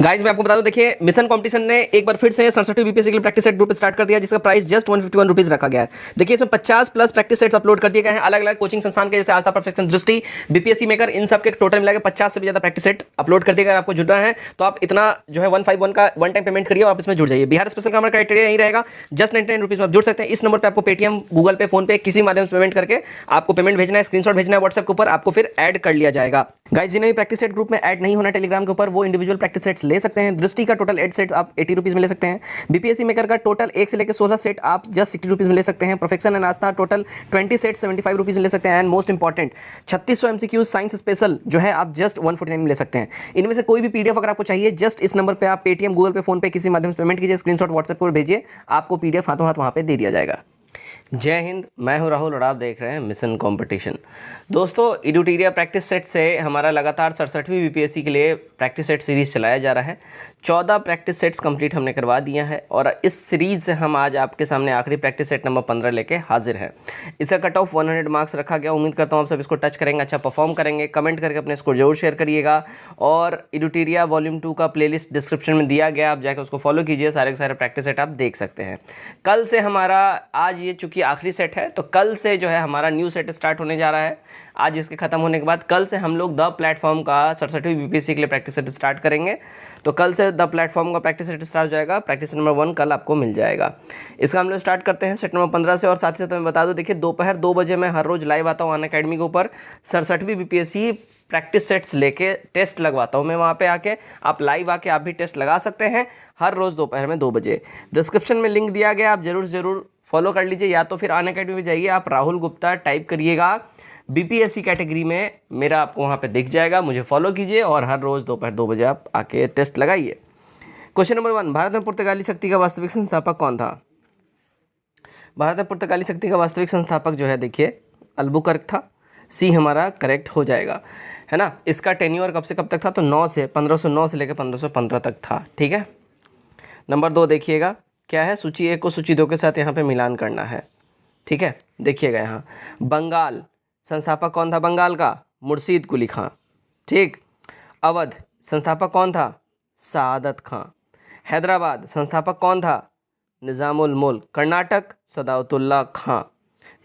Guys मैं आपको बता दूं, देखिए मिशन कंपटीशन ने एक बार फिर से 67वीं बीपीएससी के लिए प्रैक्टिस सेट ग्रुप स्टार्ट कर दिया, जिसका प्राइस जस्ट 151 रुपीज रखा गया है। देखिए इसमें 50 प्लस प्रैक्टिस सेट्स अपलोड कर दिए गए हैं अलग अलग कोचिंग संस्थान के, जैसे आस्था, परफेक्शन, दृष्टि, बीपीएससी मेकर, इन सब के टोटल मिलाकर 50 से भी ज्यादा प्रैक्टिस सेट अपलोड कर दिए गए। आपको जुड़ना है तो आप इतना जो है 151 का वन टाइम पेमेंट करिए और आप इसमें जुड़ जाइए। बिहार स्पेशल का हमारा क्राइटेरिया यही रहेगा, जस्ट 99 रुपीज में आप जुड़ सकते हैं। इस नंबर पर आपको पेटीएम, गूगल पे, फोन पे किसी माध्यम से पेमेंट करके आपको पेमेंट भेजना है, स्क्रीनशॉट भेजना है व्हाट्सएप के ऊपर, आपको फिर ऐड कर लिया जाएगा। गाइस जिन्हें भी प्रैक्टिस सेट ग्रुप में ऐड नहीं होना टेलीग्राम के ऊपर, वो इंडिविजुअल प्रैक्टिस सेट्स ले सकते हैं। दृष्टि का टोटल 8 सेट्स आप 80 रुपीज में ले सकते हैं। बीपीएससी मेकर का टोटल 1 से लेकर 16 सेट आप जस्ट 60 रुपीज में ले सकते हैं। Perfection and Aastha total 20 set 75 rupees में ले सकते हैं। And most important 3600 MCQ science special जो है आप जस्ट 149 में ले सकते हैं। इनमें से कोई भी पीडीएफ अगर आपको चाहिए, जस्ट इस नंबर पे आप पेटीएम, गूगल पे, फोन पे किसी माध्यम से पेमेंट कीजिए, स्क्रीनशॉट व्हाट्सएप पर भेजिए, आपको पीडीएफ हाथों हाथ वहां पे दे दिया जाएगा। जय हिंद, मैं हूं राहुल और आप देख रहे हैं मिशन कंपटीशन। दोस्तों एडुटीरिया प्रैक्टिस सेट से हमारा लगातार 67वीं बीपीएससी के लिए प्रैक्टिस सेट सीरीज़ चलाया जा रहा है। 14 प्रैक्टिस सेट्स कंप्लीट हमने करवा दिया है और इस सीरीज़ से हम आज आपके सामने आखिरी प्रैक्टिस सेट नंबर 15 लेके हाजिर हैं। इसका कट ऑफ 100 मार्क्स रखा गया। उम्मीद करता हूँ आप सब इसको टच करेंगे, अच्छा परफॉर्म करेंगे। कमेंट करके अपने स्कोर जरूर शेयर करिएगा और एडुटीरिया वॉल्यूम 2 का प्लेलिस्ट डिस्क्रिप्शन में दिया गया, आप जाकर उसको फॉलो कीजिए। सारे के सारे प्रैक्टिस सेट आप देख सकते हैं। कल से हमारा, आज ये चूँकि आखिरी सेट है तो कल से जो है हमारा न्यू सेट स्टार्ट होने जा रहा है। आज इसके खत्म होने के बाद कल से हम लोग द प्लेटफॉर्म का 67वीं बीपीएससी के लिए प्रैक्टिस सेट स्टार्ट करेंगे। तो कल से द प्लेटफॉर्म का प्रैक्टिस सेट स्टार्ट हो जाएगा। प्रैक्टिस नंबर 1 कल आपको मिल जाएगा। इसका हम लोग स्टार्ट करते हैं सेट नंबर 15 से। और साथ ही साथ मैं बता दूं, देखिए दोपहर 2 बजे मैं हर रोज़ लाइव आता हूँ अनअकैडमी के ऊपर। 67वीं बीपीएससी प्रैक्टिस सेट्स लेके टेस्ट लगवाता हूँ मैं वहाँ पे आके। आप लाइव आके आप भी टेस्ट लगा सकते हैं हर रोज़ दोपहर में 2 बजे। डिस्क्रिप्शन में लिंक दिया गया, आप जरूर फॉलो कर लीजिए, या तो फिर अनअकैडमी में जाइए, आप राहुल गुप्ता टाइप करिएगा बीपीएससी कैटेगरी में, मेरा आपको वहाँ पे दिख जाएगा। मुझे फॉलो कीजिए और हर रोज़ दोपहर 2 बजे आप आके टेस्ट लगाइए। क्वेश्चन नंबर 1, भारत में पुर्तगाली शक्ति का वास्तविक संस्थापक कौन था? भारत में पुर्तगाली शक्ति का वास्तविक संस्थापक जो है, देखिए अल्बुकर्क था। सी हमारा करेक्ट हो जाएगा, है ना। इसका टेन्योर कब से कब तक था? तो 1509 से लेकर 1515 तक था, ठीक है। नंबर 2 देखिएगा क्या है, सूची 1 को सूची 2 के साथ यहाँ पे मिलान करना है, ठीक है। देखिएगा यहाँ बंगाल संस्थापक कौन था? बंगाल का मुर्शीद कुली खां, ठीक। अवध संस्थापक कौन था? सादत खां। हैदराबाद संस्थापक कौन था? निज़ामुल मुल्क। कर्नाटक सदाउतुल्ला खां।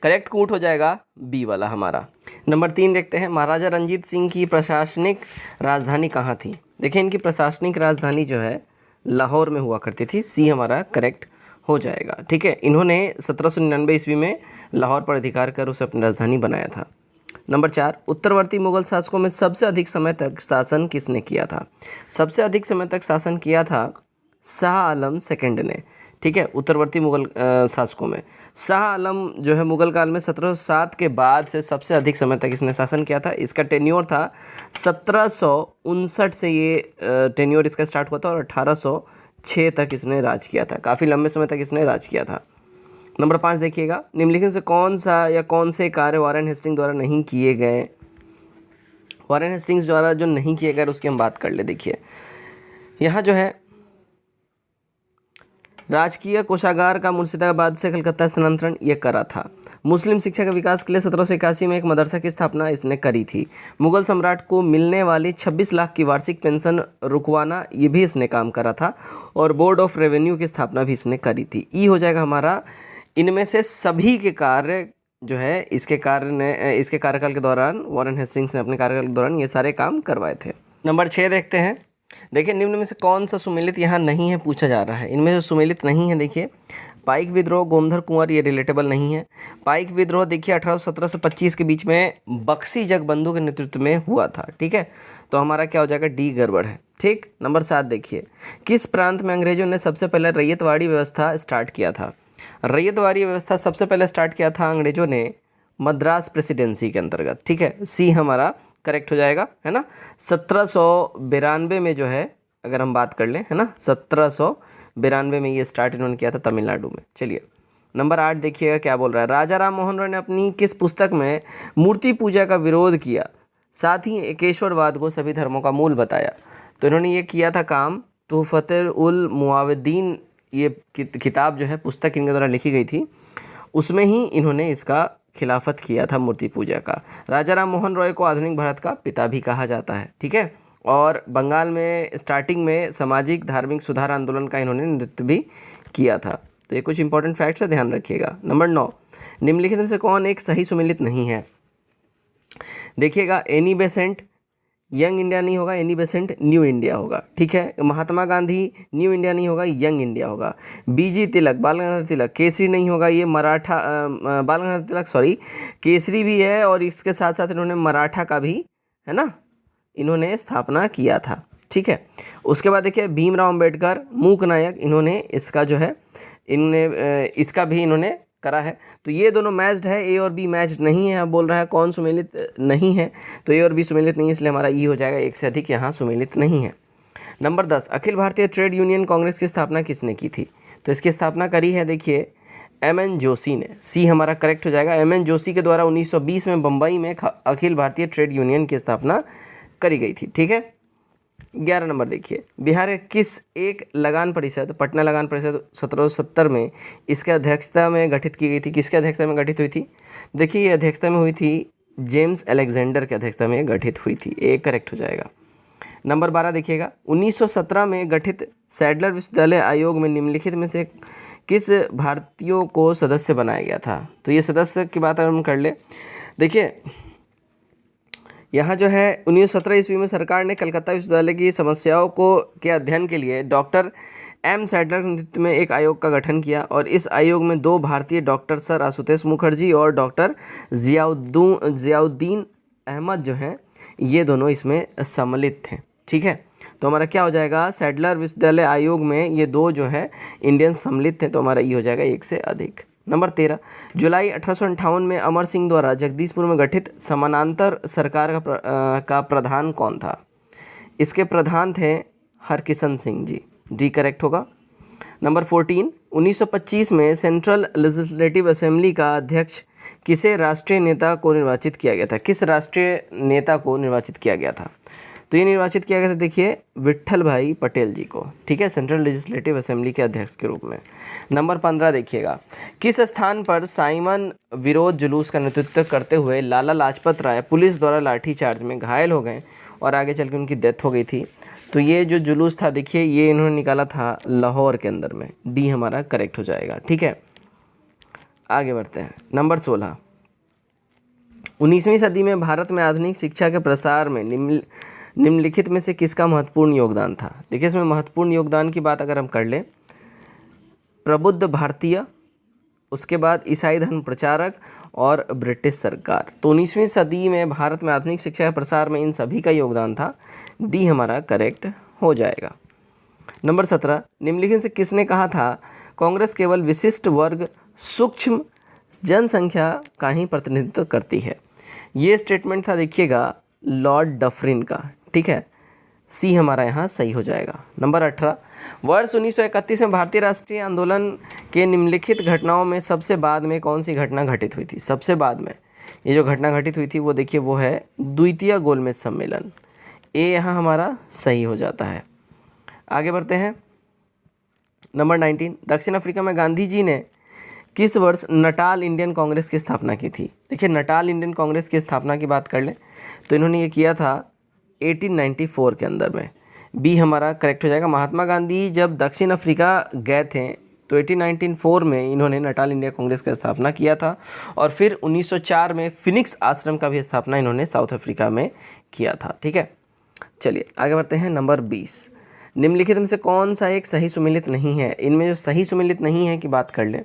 करेक्ट कूट हो जाएगा बी वाला हमारा। नंबर 3 देखते हैं, महाराजा रंजीत सिंह की प्रशासनिक राजधानी कहाँ थी? देखिए इनकी प्रशासनिक राजधानी जो है लाहौर में हुआ करती थी। सी हमारा करेक्ट हो जाएगा, ठीक है। इन्होंने 1799 ईस्वी में लाहौर पर अधिकार कर उसे अपनी राजधानी बनाया था। नंबर 4, उत्तरवर्ती मुगल शासकों में सबसे अधिक समय तक शासन किसने किया था? सबसे अधिक समय तक शासन किया था शाह आलम सेकंड ने, ठीक है। उत्तरवर्ती मुगल शासकों में शाह आलम जो है मुगल काल में 1707 के बाद से सबसे अधिक समय तक इसने शासन किया था। इसका टेन्योर था 1759 से ये टेन्योर इसका स्टार्ट हुआ था और 1806 तक इसने राज किया था। काफ़ी लंबे समय तक इसने राज किया था। नंबर 5 देखिएगा, निम्नलिखित से कौन सा या कौन से कार्य वारेन हेस्टिंग्स द्वारा नहीं किए गए? वारेन हेस्टिंग्स द्वारा जो नहीं किए गए उसकी हम बात कर ले। देखिए यहाँ जो है राजकीय कोषागार का मुर्शिदाबाद से कलकत्ता स्थानांतरण ये करा था। मुस्लिम शिक्षा के विकास के लिए 1781 में एक मदरसा की स्थापना इसने करी थी। मुगल सम्राट को मिलने वाली 26 लाख की वार्षिक पेंशन रुकवाना ये भी इसने काम करा था। और बोर्ड ऑफ रेवेन्यू की स्थापना भी इसने करी थी। ई हो जाएगा हमारा। इनमें से सभी के कार्य जो है इसके कार्यकाल के दौरान वारेन हेस्टिंग्स ने अपने कार्यकाल के दौरान ये सारे काम करवाए थे। नंबर 6 देखते हैं। देखिए निम्न में से कौन सा सुमेलित यहाँ नहीं है पूछा जा रहा है। इनमें से सुमेलित नहीं है, देखिए पाइक विद्रोह, गोमधर कुंवर, ये रिलेटेबल नहीं है। पाइक विद्रोह देखिए 1817 से 25 के बीच में बख्शी जगबंधु के नेतृत्व में हुआ था, ठीक है। तो हमारा क्या हो जाएगा? डी गड़बड़ है, ठीक। नंबर 7 देखिए, किस प्रांत में अंग्रेजों ने सबसे पहले रैयतवाड़ी व्यवस्था स्टार्ट किया था? रैयतवाड़ी व्यवस्था सबसे पहले स्टार्ट किया था अंग्रेजों ने मद्रास प्रेसिडेंसी के अंतर्गत, ठीक है। सी हमारा करेक्ट हो जाएगा, है ना। 1792 में जो है अगर हम बात कर लें, है ना, 1792 में ये स्टार्ट इन्होंने किया था तमिलनाडु में। चलिए नंबर 8 देखिएगा क्या बोल रहा है। राजा राम मोहन रॉय ने अपनी किस पुस्तक में मूर्ति पूजा का विरोध किया, साथ ही एकेश्वरवाद को सभी धर्मों का मूल बताया? तो इन्होंने ये किया था काम तुहफतुल उल मुआविदीन, ये किताब जो है पुस्तक इनके द्वारा लिखी गई थी, उसमें ही इन्होंने इसका खिलाफत किया था मूर्ति पूजा का। राजा राम मोहन रॉय को आधुनिक भारत का पिता भी कहा जाता है, ठीक है। और बंगाल में स्टार्टिंग में सामाजिक धार्मिक सुधार आंदोलन का इन्होंने नेतृत्व भी किया था। तो ये कुछ इंपॉर्टेंट फैक्ट्स है, ध्यान रखिएगा। नंबर 9, निम्नलिखित में से कौन एक सही सुमेलित नहीं है? देखिएगा, एनी बेसेंट यंग इंडिया नहीं होगा, एनी बेसेंट न्यू इंडिया होगा, ठीक है। महात्मा गांधी न्यू इंडिया नहीं होगा, यंग इंडिया होगा। बीजी तिलक, बाल गंगाधर तिलक, केसरी नहीं होगा, ये मराठा बाल गंगाधर तिलक सॉरी केसरी भी है, और इसके साथ साथ इन्होंने मराठा का भी, है ना, इन्होंने स्थापना किया था, ठीक है। उसके बाद देखिए भीमराव अंबेडकर, मूक नायक, इन्होंने इसका जो है इसका भी इन्होंने करा है। तो ये दोनों मैच्ड है, ए और बी मैच्ड नहीं है। अब बोल रहा है कौन सुमेलित नहीं है, तो ए और बी सुमेलित नहीं है, इसलिए हमारा ई हो जाएगा, एक से अधिक यहाँ सुमेलित नहीं है। Number 10, Akhil Bharatiya trade union Congress की स्थापना किसने की थी? तो इसकी स्थापना करी है, देखिए एम.एन. जोशी ने, सी हमारा करेक्ट हो जाएगा। एम.एन. जोशी के द्वारा 1920 में बम्बई में अखिल भारतीय ट्रेड यूनियन की स्थापना करी गई थी, ठीक है। 11 नंबर देखिए, बिहार के किस एक लगान परिषद, पटना लगान परिषद 1770 में इसके अध्यक्षता में गठित की गई थी? किसके अध्यक्षता में गठित हुई थी? देखिए ये अध्यक्षता में हुई थी जेम्स अलेक्जेंडर के अध्यक्षता में गठित हुई थी, एक करेक्ट हो जाएगा। नंबर 12 देखिएगा, 1917 में गठित सैडलर विश्वविद्यालय आयोग में निम्नलिखित में से किस भारतीयों को सदस्य बनाया गया था? तो ये सदस्य की बात अगर हम कर ले, देखिए यहाँ जो है 1917 ईस्वी में सरकार ने कलकत्ता विश्वविद्यालय की समस्याओं को के अध्ययन के लिए डॉक्टर एम सैडलर के नेतृत्व में एक आयोग का गठन किया, और इस आयोग में 2 भारतीय डॉक्टर सर आशुतोष मुखर्जी और डॉक्टर जियाउद्दीन अहमद जो हैं, ये दोनों इसमें सम्मिलित थे, ठीक है। तो हमारा क्या हो जाएगा, सैडलर विश्वविद्यालय आयोग में ये 2 जो है इंडियन सम्मिलित थे, तो हमारा ये हो जाएगा एक से अधिक। नंबर 13, जुलाई 1858 में अमर सिंह द्वारा जगदीशपुर में गठित समानांतर सरकार का प्रधान कौन था? इसके प्रधान थे हरकिशन सिंह जी, डी करेक्ट होगा। नंबर 14, 1925 में सेंट्रल लेजिस्लेटिव असेंबली का अध्यक्ष किसे राष्ट्रीय नेता को निर्वाचित किया गया था? किस राष्ट्रीय नेता को निर्वाचित किया गया था? तो ये निर्वाचित किया गया था, देखिए विट्ठल भाई पटेल जी को, ठीक है, सेंट्रल लेजिस्लेटिव असेंबली के अध्यक्ष के रूप में। नंबर 15 देखिएगा, किस स्थान पर साइमन विरोध जुलूस का नेतृत्व करते हुए लाला लाजपत राय पुलिस द्वारा लाठीचार्ज में घायल हो गए और आगे चल के उनकी डेथ हो गई थी? तो ये जो जुलूस था, देखिए ये इन्होंने निकाला था लाहौर के अंदर में, डी हमारा करेक्ट हो जाएगा, ठीक है। आगे बढ़ते हैं। नंबर 16, 19वीं सदी में भारत में आधुनिक शिक्षा के प्रसार में निम्नलिखित में से किसका महत्वपूर्ण योगदान था? देखिए इसमें महत्वपूर्ण योगदान की बात अगर हम कर लें, प्रबुद्ध भारतीय, उसके बाद ईसाई धर्म प्रचारक और ब्रिटिश सरकार। तो 19वीं सदी में भारत में आधुनिक शिक्षा के प्रसार में इन सभी का योगदान था, डी हमारा करेक्ट हो जाएगा। नंबर 17, निम्नलिखित से किसने कहा था कांग्रेस केवल विशिष्ट वर्ग सूक्ष्म जनसंख्या का ही प्रतिनिधित्व करती है? ये स्टेटमेंट था, देखिएगा लॉर्ड डफरिन का, ठीक है, सी हमारा यहाँ सही हो जाएगा। नंबर 18, वर्ष 1931 में भारतीय राष्ट्रीय आंदोलन के निम्नलिखित घटनाओं में सबसे बाद में कौन सी घटना घटित हुई थी? सबसे बाद में ये जो घटना घटित हुई थी वो देखिए वो है द्वितीय गोलमेज सम्मेलन, ए यहाँ हमारा सही हो जाता है। आगे बढ़ते हैं। नंबर 19, दक्षिण अफ्रीका में गांधी जी ने किस वर्ष नटाल इंडियन कांग्रेस की स्थापना की थी? देखिए नटाल इंडियन कांग्रेस की स्थापना की बात कर लें तो इन्होंने ये किया था 1894 के अंदर में, बी हमारा करेक्ट हो जाएगा। महात्मा गांधी जब दक्षिण अफ्रीका गए थे तो 1894 में इन्होंने नटाल इंडिया कांग्रेस का स्थापना किया था, और फिर 1904 में फिनिक्स आश्रम का भी स्थापना इन्होंने साउथ अफ्रीका में किया था, ठीक है। चलिए आगे बढ़ते हैं। नंबर 20, निम्नलिखित में से कौन सा एक सही सुमेलित नहीं है? इनमें जो सही सुमेलित नहीं है की बात कर लें,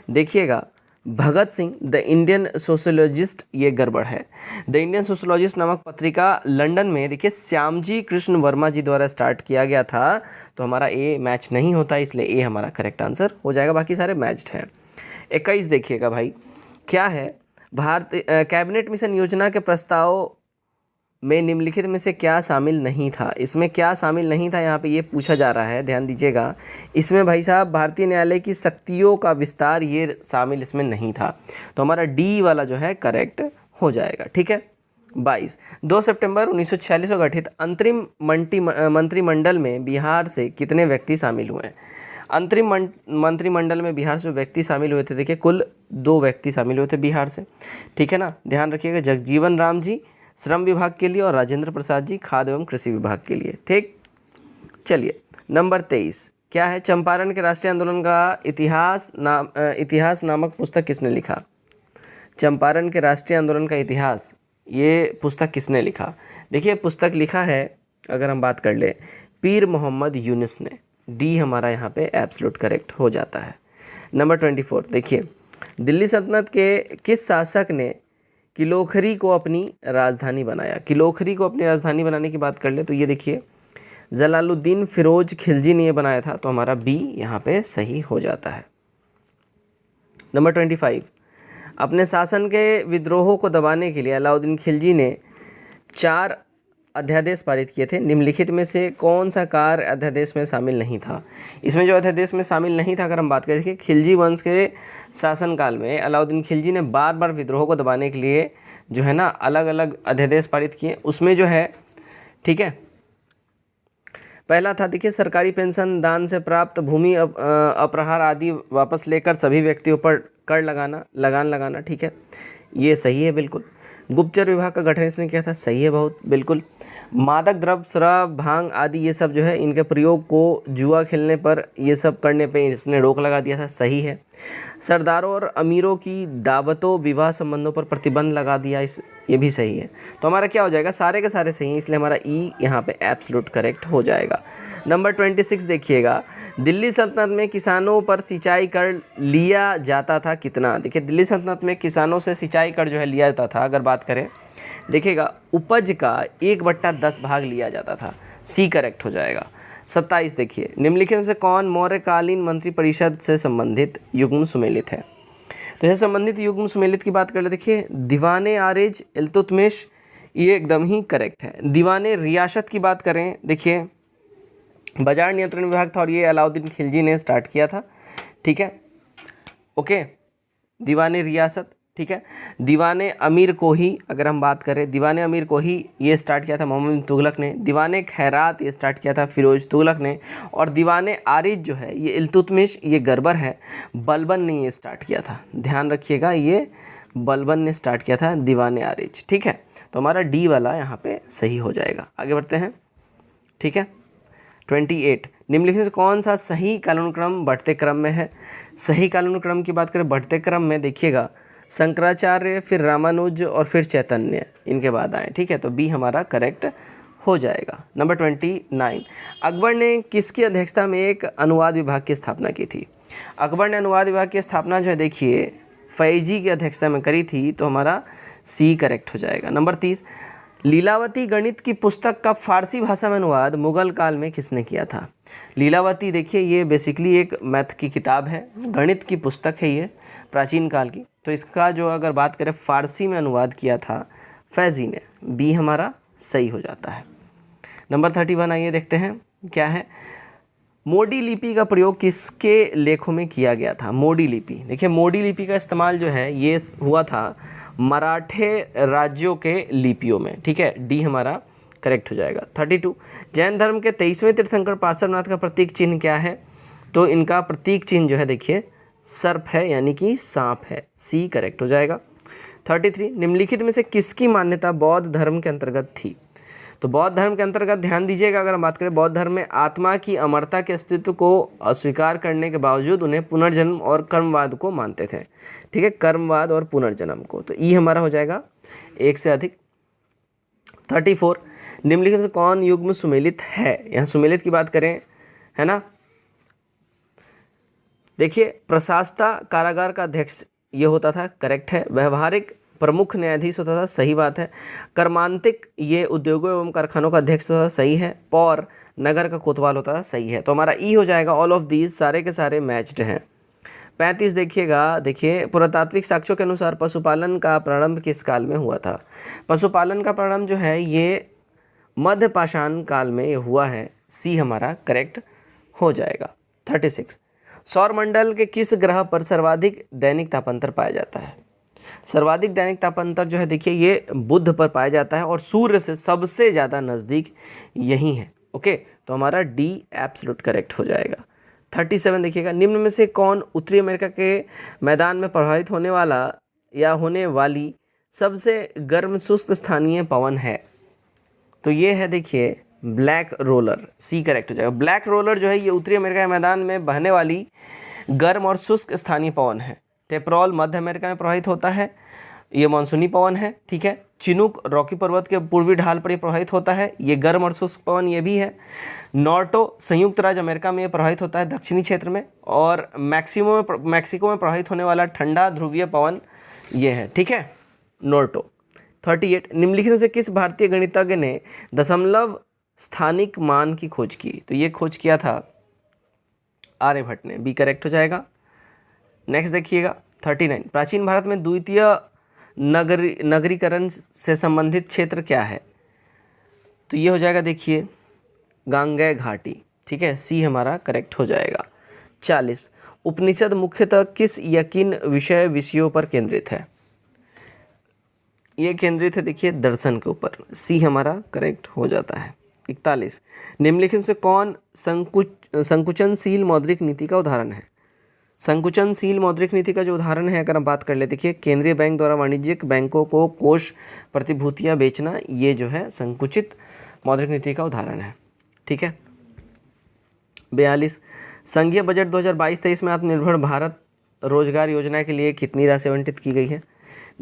देखिएगा Bhagat Singh the Indian sociologist, ये गड़बड़ है। द इंडियन सोशोलॉजिस्ट नामक पत्रिका लंदन में देखिए श्यामजी कृष्ण वर्मा जी द्वारा स्टार्ट किया गया था, तो हमारा ए मैच नहीं होता, इसलिए ए हमारा करेक्ट आंसर हो जाएगा, बाकी सारे मैच्ड हैं। 21 देखिएगा भाई, क्या है भारतीय कैबिनेट मिशन योजना के प्रस्ताव में निम्नलिखित में से क्या शामिल नहीं था? इसमें क्या शामिल नहीं था यहाँ पे ये पूछा जा रहा है, ध्यान दीजिएगा। इसमें भाई साहब भारतीय न्यायालय की शक्तियों का विस्तार ये शामिल इसमें नहीं था, तो हमारा डी वाला जो है करेक्ट हो जाएगा, ठीक है। 22, 2 सितंबर 1946 को गठित अंतरिम मंत्रिमंडल में बिहार से कितने व्यक्ति शामिल हुए? अंतरिम मंत्रिमंडल में बिहार से जो व्यक्ति शामिल हुए थे, देखिए कुल 2 व्यक्ति शामिल हुए थे बिहार से, ठीक है ना, ध्यान रखिएगा। जगजीवन राम जी, श्रम विभाग के लिए और राजेंद्र प्रसाद जी खाद्य एवं कृषि विभाग के लिए। ठीक, चलिए नंबर 23 क्या है? चंपारण के राष्ट्रीय आंदोलन का इतिहास नामक पुस्तक किसने लिखा? चंपारण के राष्ट्रीय आंदोलन का इतिहास, ये पुस्तक किसने लिखा? देखिए पुस्तक लिखा है, अगर हम बात कर ले, पीर मोहम्मद यूनुस ने। डी हमारा यहाँ पे एब्सोल्यूट करेक्ट हो जाता है। नंबर 24 देखिए, दिल्ली सल्तनत के किस शासक ने किलोखरी को अपनी राजधानी बनाया? किलोखरी को अपनी राजधानी बनाने की बात कर ले तो ये देखिए जलालुद्दीन फिरोज खिलजी ने ये बनाया था, तो हमारा बी यहाँ पे सही हो जाता है। नंबर 25 अपने शासन के विद्रोहों को दबाने के लिए अलाउद्दीन खिलजी ने 4 अध्यादेश पारित किए थे। निम्नलिखित में से कौन सा कार्य अध्यादेश में शामिल नहीं था? इसमें जो अध्यादेश में शामिल नहीं था, अगर हम बात करें कि खिलजी वंश के शासनकाल में अलाउद्दीन खिलजी ने बार बार विद्रोह को दबाने के लिए जो है ना अलग अलग अध्यादेश पारित किए। उसमें जो है, ठीक है, पहला था देखिए सरकारी पेंशन, दान से प्राप्त भूमि अपराहार आदि वापस लेकर सभी व्यक्तियों पर कर लगान लगाना। ठीक है, ये सही है बिल्कुल। गुप्तचर विभाग का गठन इसने किया था, सही है बहुत बिल्कुल। मादक द्रव्य, शराब, भांग आदि ये सब जो है इनके प्रयोग को जुआ खेलने पर, ये सब करने पे इसने रोक लगा दिया था, सही है। सरदारों और अमीरों की दावतों, विवाह संबंधों पर प्रतिबंध लगा दिया, ये भी सही है। तो हमारा क्या हो जाएगा? सारे के सारे सही हैं, इसलिए हमारा ई यहाँ पे एब्सोल्यूट करेक्ट हो जाएगा। नंबर 26 देखिएगा, दिल्ली सल्तनत में किसानों पर सिंचाई कर लिया जाता था कितना? देखिए दिल्ली सल्तनत में किसानों से सिंचाई कर जो है लिया जाता था, अगर बात करें देखिएगा उपज का 1/10 भाग लिया जाता था, सी करेक्ट हो जाएगा। 27 देखिए, निम्नलिखित में से कौन मौर्यकालीन मंत्रिपरिषद से संबंधित युग्म सुमेलित है? तो यह संबंधित युग्म सुमेलित की बात कर ले, देखिए दीवाने आरिज इल्तुतमिश, ये एकदम ही करेक्ट है। दीवाने रियासत की बात करें, देखिए बाजार नियंत्रण विभाग था और ये अलाउद्दीन खिलजी ने स्टार्ट किया था। ठीक है, ओके, दीवाने रियासत। ठीक है, दीवाने अमीर को ही अगर हम बात करें, दीवाने अमीर को ही ये स्टार्ट किया था मोहम्मद बिन तुगलक ने। दीवाने खैरात ये स्टार्ट किया था फिरोज तुगलक ने। और दीवाने आरिज जो है ये इल्तुतमिश, ये गड़बड़ है, बलबन ने ये स्टार्ट किया था, ध्यान रखिएगा, ये बलबन ने स्टार्ट किया था दीवाने आरिज। ठीक है, तो हमारा डी वाला यहाँ पे सही हो जाएगा। आगे बढ़ते हैं। ठीक है, 28 निम्नलिखित से कौन सा सही कालानुक्रम बढ़ते क्रम में है? सही कालानुक्रम की बात करें बढ़ते क्रम में, देखिएगा शंकराचार्य, फिर रामानुज और फिर चैतन्य इनके बाद आए। ठीक है, तो बी हमारा करेक्ट हो जाएगा। नंबर 29 अकबर ने किसकी अध्यक्षता में एक अनुवाद विभाग की स्थापना की थी? अकबर ने अनुवाद विभाग की स्थापना जो है देखिए फैजी की अध्यक्षता में करी थी, तो हमारा सी करेक्ट हो जाएगा। नंबर 30 लीलावती गणित की पुस्तक का फारसी भाषा में अनुवाद मुगल काल में किसने किया था? लीलावती देखिए ये बेसिकली एक मैथ की किताब है, गणित की पुस्तक है ये प्राचीन काल की, तो इसका जो अगर बात करें फारसी में अनुवाद किया था फैजी ने। बी हमारा सही हो जाता है। नंबर 31 आइए देखते हैं क्या है। मोडी लिपि का प्रयोग किसके लेखों में किया गया था? मोडी लिपि, देखिए मोडी लिपि का इस्तेमाल जो है ये हुआ था मराठे राज्यों के लिपियों में। ठीक है, डी हमारा करेक्ट हो जाएगा। 32 जैन धर्म के 23वें तीर्थंकर पार्श्वनाथ का प्रतीक चिन्ह क्या है? तो इनका प्रतीक चिन्ह जो है देखिए सर्प है, यानी कि सांप है, सी करेक्ट हो जाएगा। 33 निम्नलिखित में से किसकी मान्यता बौद्ध धर्म के अंतर्गत थी? तो बौद्ध धर्म के अंतर्गत ध्यान दीजिएगा, अगर हम बात करें बौद्ध धर्म में आत्मा की अमरता के अस्तित्व को अस्वीकार करने के बावजूद उन्हें पुनर्जन्म और कर्मवाद को मानते थे। ठीक है, कर्मवाद और पुनर्जन्म को, तो ई हमारा हो जाएगा एक से अधिक। 34 निम्नलिखित से कौन युग्म सुमेलित है? यहाँ सुमेलित की बात करें, है ना, देखिए प्रशासता कारागार का अध्यक्ष ये होता था, करेक्ट है। व्यवहारिक प्रमुख न्यायाधीश होता था, सही बात है। कर्मांतिक ये उद्योगों एवं कारखानों का अध्यक्ष होता था, सही है। पौर नगर का कोतवाल होता था, सही है। तो हमारा ई हो जाएगा। ऑल ऑफ दीज सारे के सारे मैच्ड हैं। 35 देखिएगा, देखिए पुरातात्विक साक्ष्यों के अनुसार पशुपालन का प्रारंभ किस काल में हुआ था? पशुपालन का प्रारंभ जो है ये मध्य पाषाण काल में ये हुआ है, सी हमारा करेक्ट हो जाएगा। 36 सौरमंडल के किस ग्रह पर सर्वाधिक दैनिक तापांतर पाया जाता है? सर्वाधिक दैनिक तापांतर जो है देखिए ये बुध पर पाया जाता है और सूर्य से सबसे ज़्यादा नज़दीक यही है। ओके, तो हमारा डी एब्सोल्यूट करेक्ट हो जाएगा। 37 देखिएगा, निम्न में से कौन उत्तरी अमेरिका के मैदान में प्रभावित होने वाला या होने वाली सबसे गर्म शुष्क स्थानीय पवन है? तो ये है देखिए ब्लैक रोलर, सी करेक्ट हो जाएगा। ब्लैक रोलर जो है ये उत्तरी अमेरिका के मैदान में बहने वाली गर्म और शुष्क स्थानीय पवन है। टेपरोल मध्य अमेरिका में प्रवाहित होता है, ये मानसूनी पवन है, ठीक है। चिनूक रॉकी पर्वत के पूर्वी ढाल पर ये प्रवाहित होता है, ये गर्म और शुष्क पवन ये भी है। नॉर्टो संयुक्त राज्य अमेरिका में ये प्रवाहित होता है दक्षिणी क्षेत्र में, और मैक्सिको में प्रवाहित होने वाला ठंडा ध्रुवीय पवन ये है, ठीक है, नॉर्टो। 38 निम्नलिखित में से किस भारतीय गणितज्ञ ने दशमलव स्थानिक मान की खोज की? तो ये खोज किया था आर्यभट्ट ने, बी करेक्ट हो जाएगा। नेक्स्ट देखिएगा 39 प्राचीन भारत में द्वितीय नगरीकरण से संबंधित क्षेत्र क्या है? तो ये हो जाएगा देखिए गांगेय घाटी, ठीक है, सी हमारा करेक्ट हो जाएगा। 40 उपनिषद मुख्यतः किस यकीन विषयों पर केंद्रित है? ये केंद्रित है देखिए दर्शन के ऊपर, सी हमारा करेक्ट हो जाता है। 41 निम्नलिखित से कौन संकुचनशील मौद्रिक नीति का उदाहरण है? संकुचनशील मौद्रिक नीति का जो उदाहरण है अगर हम बात कर ले, देखिए केंद्रीय बैंक द्वारा वाणिज्यिक बैंकों को कोष प्रतिभूतियां बेचना, ये जो है संकुचित मौद्रिक नीति का उदाहरण है, ठीक है। 42 संघीय बजट 2022-23 में आत्मनिर्भर भारत रोजगार योजना के लिए कितनी राशि आवंटित की गई है?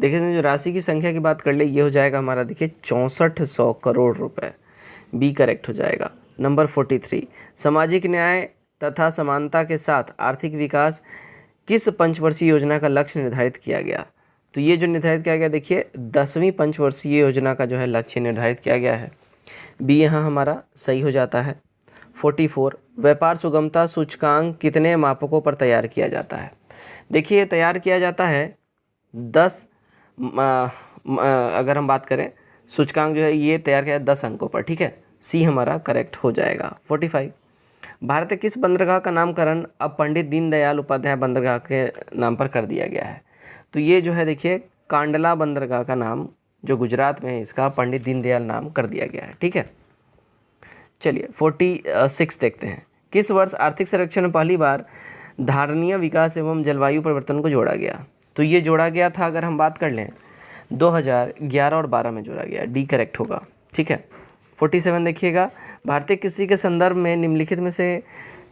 देखिए जो राशि की संख्या की बात कर ले ये हो जाएगा हमारा देखिए 6400 करोड़ रुपए, बी करेक्ट हो जाएगा। नंबर 43 सामाजिक न्याय तथा समानता के साथ आर्थिक विकास किस पंचवर्षीय योजना का लक्ष्य निर्धारित किया गया? तो ये जो निर्धारित किया गया देखिए 10वीं पंचवर्षीय योजना का जो है लक्ष्य निर्धारित किया गया है, बी यहाँ हमारा सही हो जाता है। 44 व्यापार सुगमता सूचकांक कितने मापकों पर तैयार किया जाता है? देखिए तैयार किया जाता है 10 अगर हम बात करें सूचकांक जो है ये तैयार किया 10 अंकों पर, ठीक है, सी हमारा करेक्ट हो जाएगा। 45 भारत के किस बंदरगाह का नामकरण अब पंडित दीनदयाल उपाध्याय बंदरगाह के नाम पर कर दिया गया है? तो ये जो है देखिए कांडला बंदरगाह का नाम जो गुजरात में है इसका पंडित दीनदयाल नाम कर दिया गया है, ठीक है। चलिए 46 देखते हैं किस वर्ष आर्थिक सर्वेक्षण में पहली बार धारणीय विकास एवं जलवायु परिवर्तन को जोड़ा गया? तो ये जोड़ा गया था अगर हम बात कर लें 2011 और 12 में जोड़ा गया, डी करेक्ट होगा, ठीक है। 47 देखिएगा भारतीय कृषि के संदर्भ में निम्नलिखित में से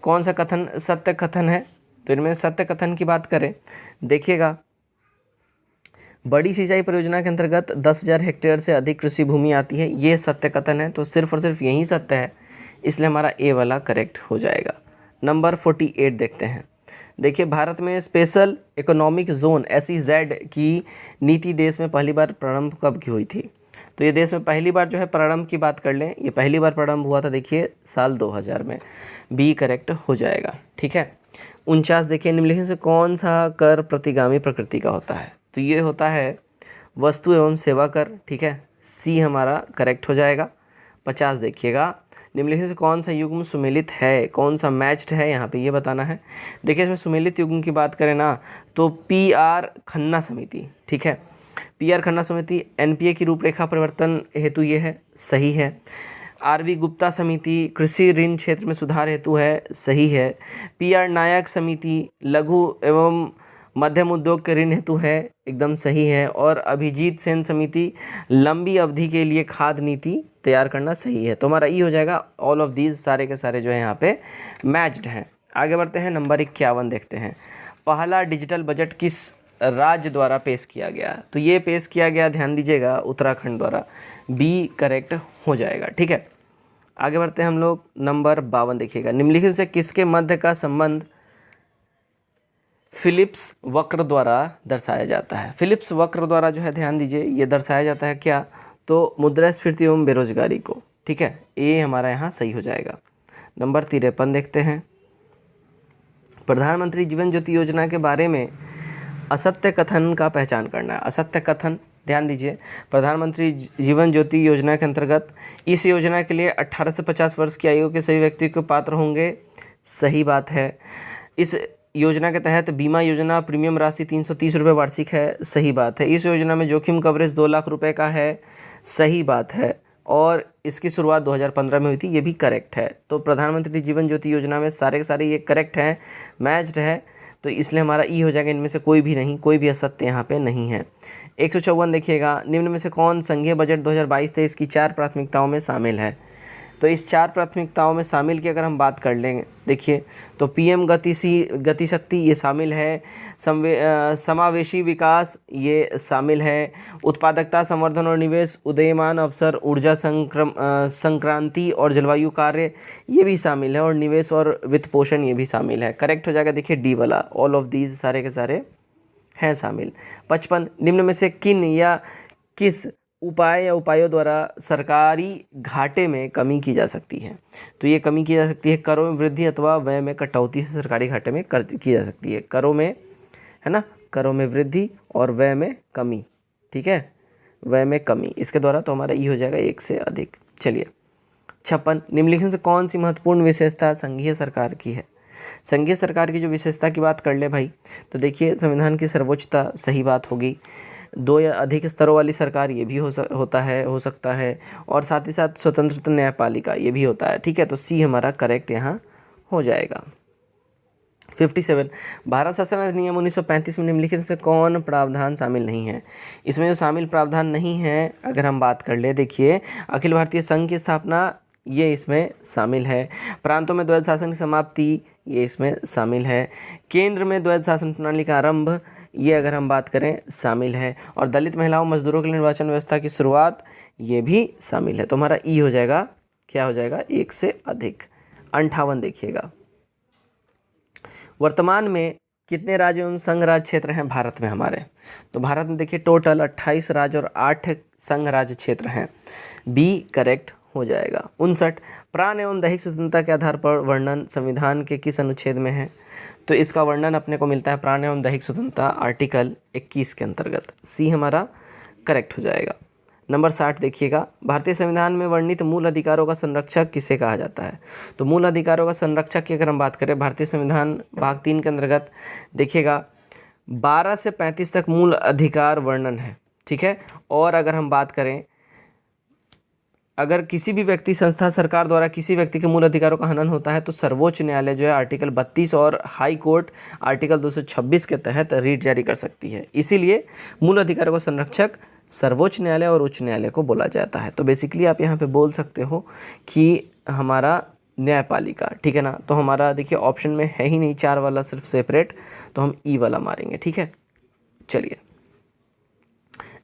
कौन सा कथन सत्य कथन है? तो इनमें सत्य कथन की बात करें, देखिएगा बड़ी सिंचाई परियोजना के अंतर्गत 10,000 हेक्टेयर से अधिक कृषि भूमि आती है, ये सत्य कथन है, तो सिर्फ और सिर्फ यही सत्य है, इसलिए हमारा ए वाला करेक्ट हो जाएगा। नंबर 48 देखते हैं, देखिए भारत में स्पेशल इकोनॉमिक जोन SEZ की नीति देश में पहली बार प्रारंभ कब की हुई थी? तो ये देश में पहली बार जो है प्रारंभ की बात कर लें, ये पहली बार प्रारंभ हुआ था देखिए साल 2000 में, बी करेक्ट हो जाएगा, ठीक है। 49 देखिए निम्नलिखित से कौन सा कर प्रतिगामी प्रकृति का होता है? तो ये होता है वस्तु एवं सेवा कर, ठीक है, सी हमारा करेक्ट हो जाएगा। 50 देखिएगा निम्नलिखित से कौन सा युग्म सुमेलित है, कौन सा मैच्ड है, यहाँ पे ये बताना है। देखिए इसमें सुमेलित युग्म की बात करें ना तो PR खन्ना समिति, ठीक है, PR खन्ना समिति NPA की रूपरेखा परिवर्तन हेतु ये है, सही है। RV गुप्ता समिति कृषि ऋण क्षेत्र में सुधार हेतु है, सही है। PR नायक समिति लघु एवं मध्यम उद्योग के ऋण हेतु है, एकदम सही है। और अभिजीत सेन समिति लंबी अवधि के लिए खाद्य नीति तैयार करना, सही है। तो हमारा ई हो जाएगा, ऑल ऑफ दीज सारे के सारे जो है यहाँ पे मैच्ड हैं। आगे बढ़ते हैं, नंबर 51 देखते हैं, पहला डिजिटल बजट किस राज्य द्वारा पेश किया गया? तो ये पेश किया गया, ध्यान दीजिएगा, उत्तराखंड द्वारा, बी करेक्ट हो जाएगा, ठीक है। आगे बढ़ते हैं हम लोग, नंबर 52 देखिएगा निम्नलिखित से किसके मध्य का संबंध फिलिप्स वक्र द्वारा दर्शाया जाता है? फिलिप्स वक्र द्वारा जो है ध्यान दीजिए ये दर्शाया जाता है क्या? तो मुद्रास्फीति एवं बेरोजगारी को, ठीक है, ये हमारा यहाँ सही हो जाएगा। नंबर 53 देखते हैं, प्रधानमंत्री जीवन ज्योति योजना के बारे में असत्य कथन का पहचान करना है। असत्य कथन ध्यान दीजिए, प्रधानमंत्री जीवन ज्योति योजना के अंतर्गत इस योजना के लिए 18 से 50 वर्ष की आयु के सभी व्यक्ति को पात्र होंगे, सही बात है। इस योजना के तहत बीमा योजना प्रीमियम राशि 330 रुपये वार्षिक है, सही बात है। इस योजना में जोखिम कवरेज 2 लाख रुपए का है, सही बात है। और इसकी शुरुआत 2015 में हुई थी, ये भी करेक्ट है। तो प्रधानमंत्री जीवन ज्योति योजना में सारे के सारे ये करेक्ट हैं, मैच्ड है। तो इसलिए हमारा ई हो जाएगा, इनमें से कोई भी नहीं, कोई भी असत्य यहाँ पे नहीं है। 154 देखिएगा, निम्न में से कौन संघीय बजट 2022-23 की 4 प्राथमिकताओं में शामिल है। तो इस 4 प्राथमिकताओं में शामिल की अगर हम बात कर लेंगे, देखिए तो पीएम गतिशक्ति ये शामिल है, समावेशी विकास ये शामिल है, उत्पादकता संवर्धन और निवेश, उदीयमान अवसर, ऊर्जा संक्रांति और जलवायु कार्य ये भी शामिल है, और निवेश और वित्त पोषण ये भी शामिल है। करेक्ट हो जाएगा देखिए डी वाला, ऑल ऑफ दीज सारे के सारे हैं शामिल। 55, निम्न में से किन या किस उपाय या उपायों द्वारा सरकारी घाटे में कमी की जा सकती है। तो ये कमी की जा सकती है करों में वृद्धि अथवा व्यय में कटौती से सरकारी घाटे में की जा सकती है। करों में, है ना, करों में वृद्धि और व्यय में कमी, ठीक है, व्यय में कमी, इसके द्वारा तो हमारा ये हो जाएगा 1 से अधिक। चलिए 56, निम्नलिखित से कौन सी महत्वपूर्ण विशेषता संघीय सरकार की है। संघीय सरकार की जो विशेषता की बात कर ले भाई, तो देखिए संविधान की सर्वोच्चता, सही बात होगी। 2 या अधिक स्तरों वाली सरकार ये भी हो सकता है, और साथ ही साथ स्वतंत्र न्यायपालिका ये भी होता है, ठीक है। तो सी हमारा करेक्ट यहाँ हो जाएगा। 57, भारत शासन अधिनियम 1935 में निम्नलिखित से कौन प्रावधान शामिल नहीं है। इसमें जो शामिल प्रावधान नहीं है अगर हम बात कर ले, देखिए अखिल भारतीय संघ की स्थापना ये इसमें शामिल है, प्रांतों में द्वैध शासन की समाप्ति ये इसमें शामिल है, केंद्र में द्वैध शासन प्रणाली का आरंभ ये अगर हम बात करें शामिल है, और दलित महिलाओं मजदूरों के लिए निर्वाचन व्यवस्था की शुरुआत ये भी शामिल है। तो हमारा ई हो जाएगा, क्या हो जाएगा, 1 से अधिक। 58 देखिएगा, वर्तमान में कितने राज्य एवं संघ राज्य क्षेत्र हैं भारत में हमारे। तो भारत में देखिए टोटल 28 राज्य और 8 संघ राज्य क्षेत्र हैं, बी करेक्ट हो जाएगा। 59, प्राण एवं दैहिक स्वतंत्रता के आधार पर वर्णन संविधान के किस अनुच्छेद में है। तो इसका वर्णन अपने को मिलता है प्राण एवं दैहिक स्वतंत्रता आर्टिकल 21 के अंतर्गत, सी हमारा करेक्ट हो जाएगा। नंबर 60 देखिएगा, भारतीय संविधान में वर्णित मूल अधिकारों का संरक्षक किसे कहा जाता है। तो मूल अधिकारों का संरक्षक की अगर हम बात करें, भारतीय संविधान भाग 3 के अंतर्गत देखिएगा 12 से 35 तक मूल अधिकार वर्णन है, ठीक है। और अगर हम बात करें, अगर किसी भी व्यक्ति, संस्था, सरकार द्वारा किसी व्यक्ति के मूल अधिकारों का हनन होता है तो सर्वोच्च न्यायालय जो है आर्टिकल 32 और हाई कोर्ट आर्टिकल 226 के तहत रीट जारी कर सकती है। इसीलिए मूल अधिकारों का संरक्षक सर्वोच्च न्यायालय और उच्च न्यायालय को बोला जाता है। तो बेसिकली आप यहाँ पे बोल सकते हो कि हमारा न्यायपालिका, ठीक है ना। तो हमारा देखिए ऑप्शन में है ही नहीं 4 वाला, सिर्फ सेपरेट, तो हम ई वाला मारेंगे, ठीक है। चलिए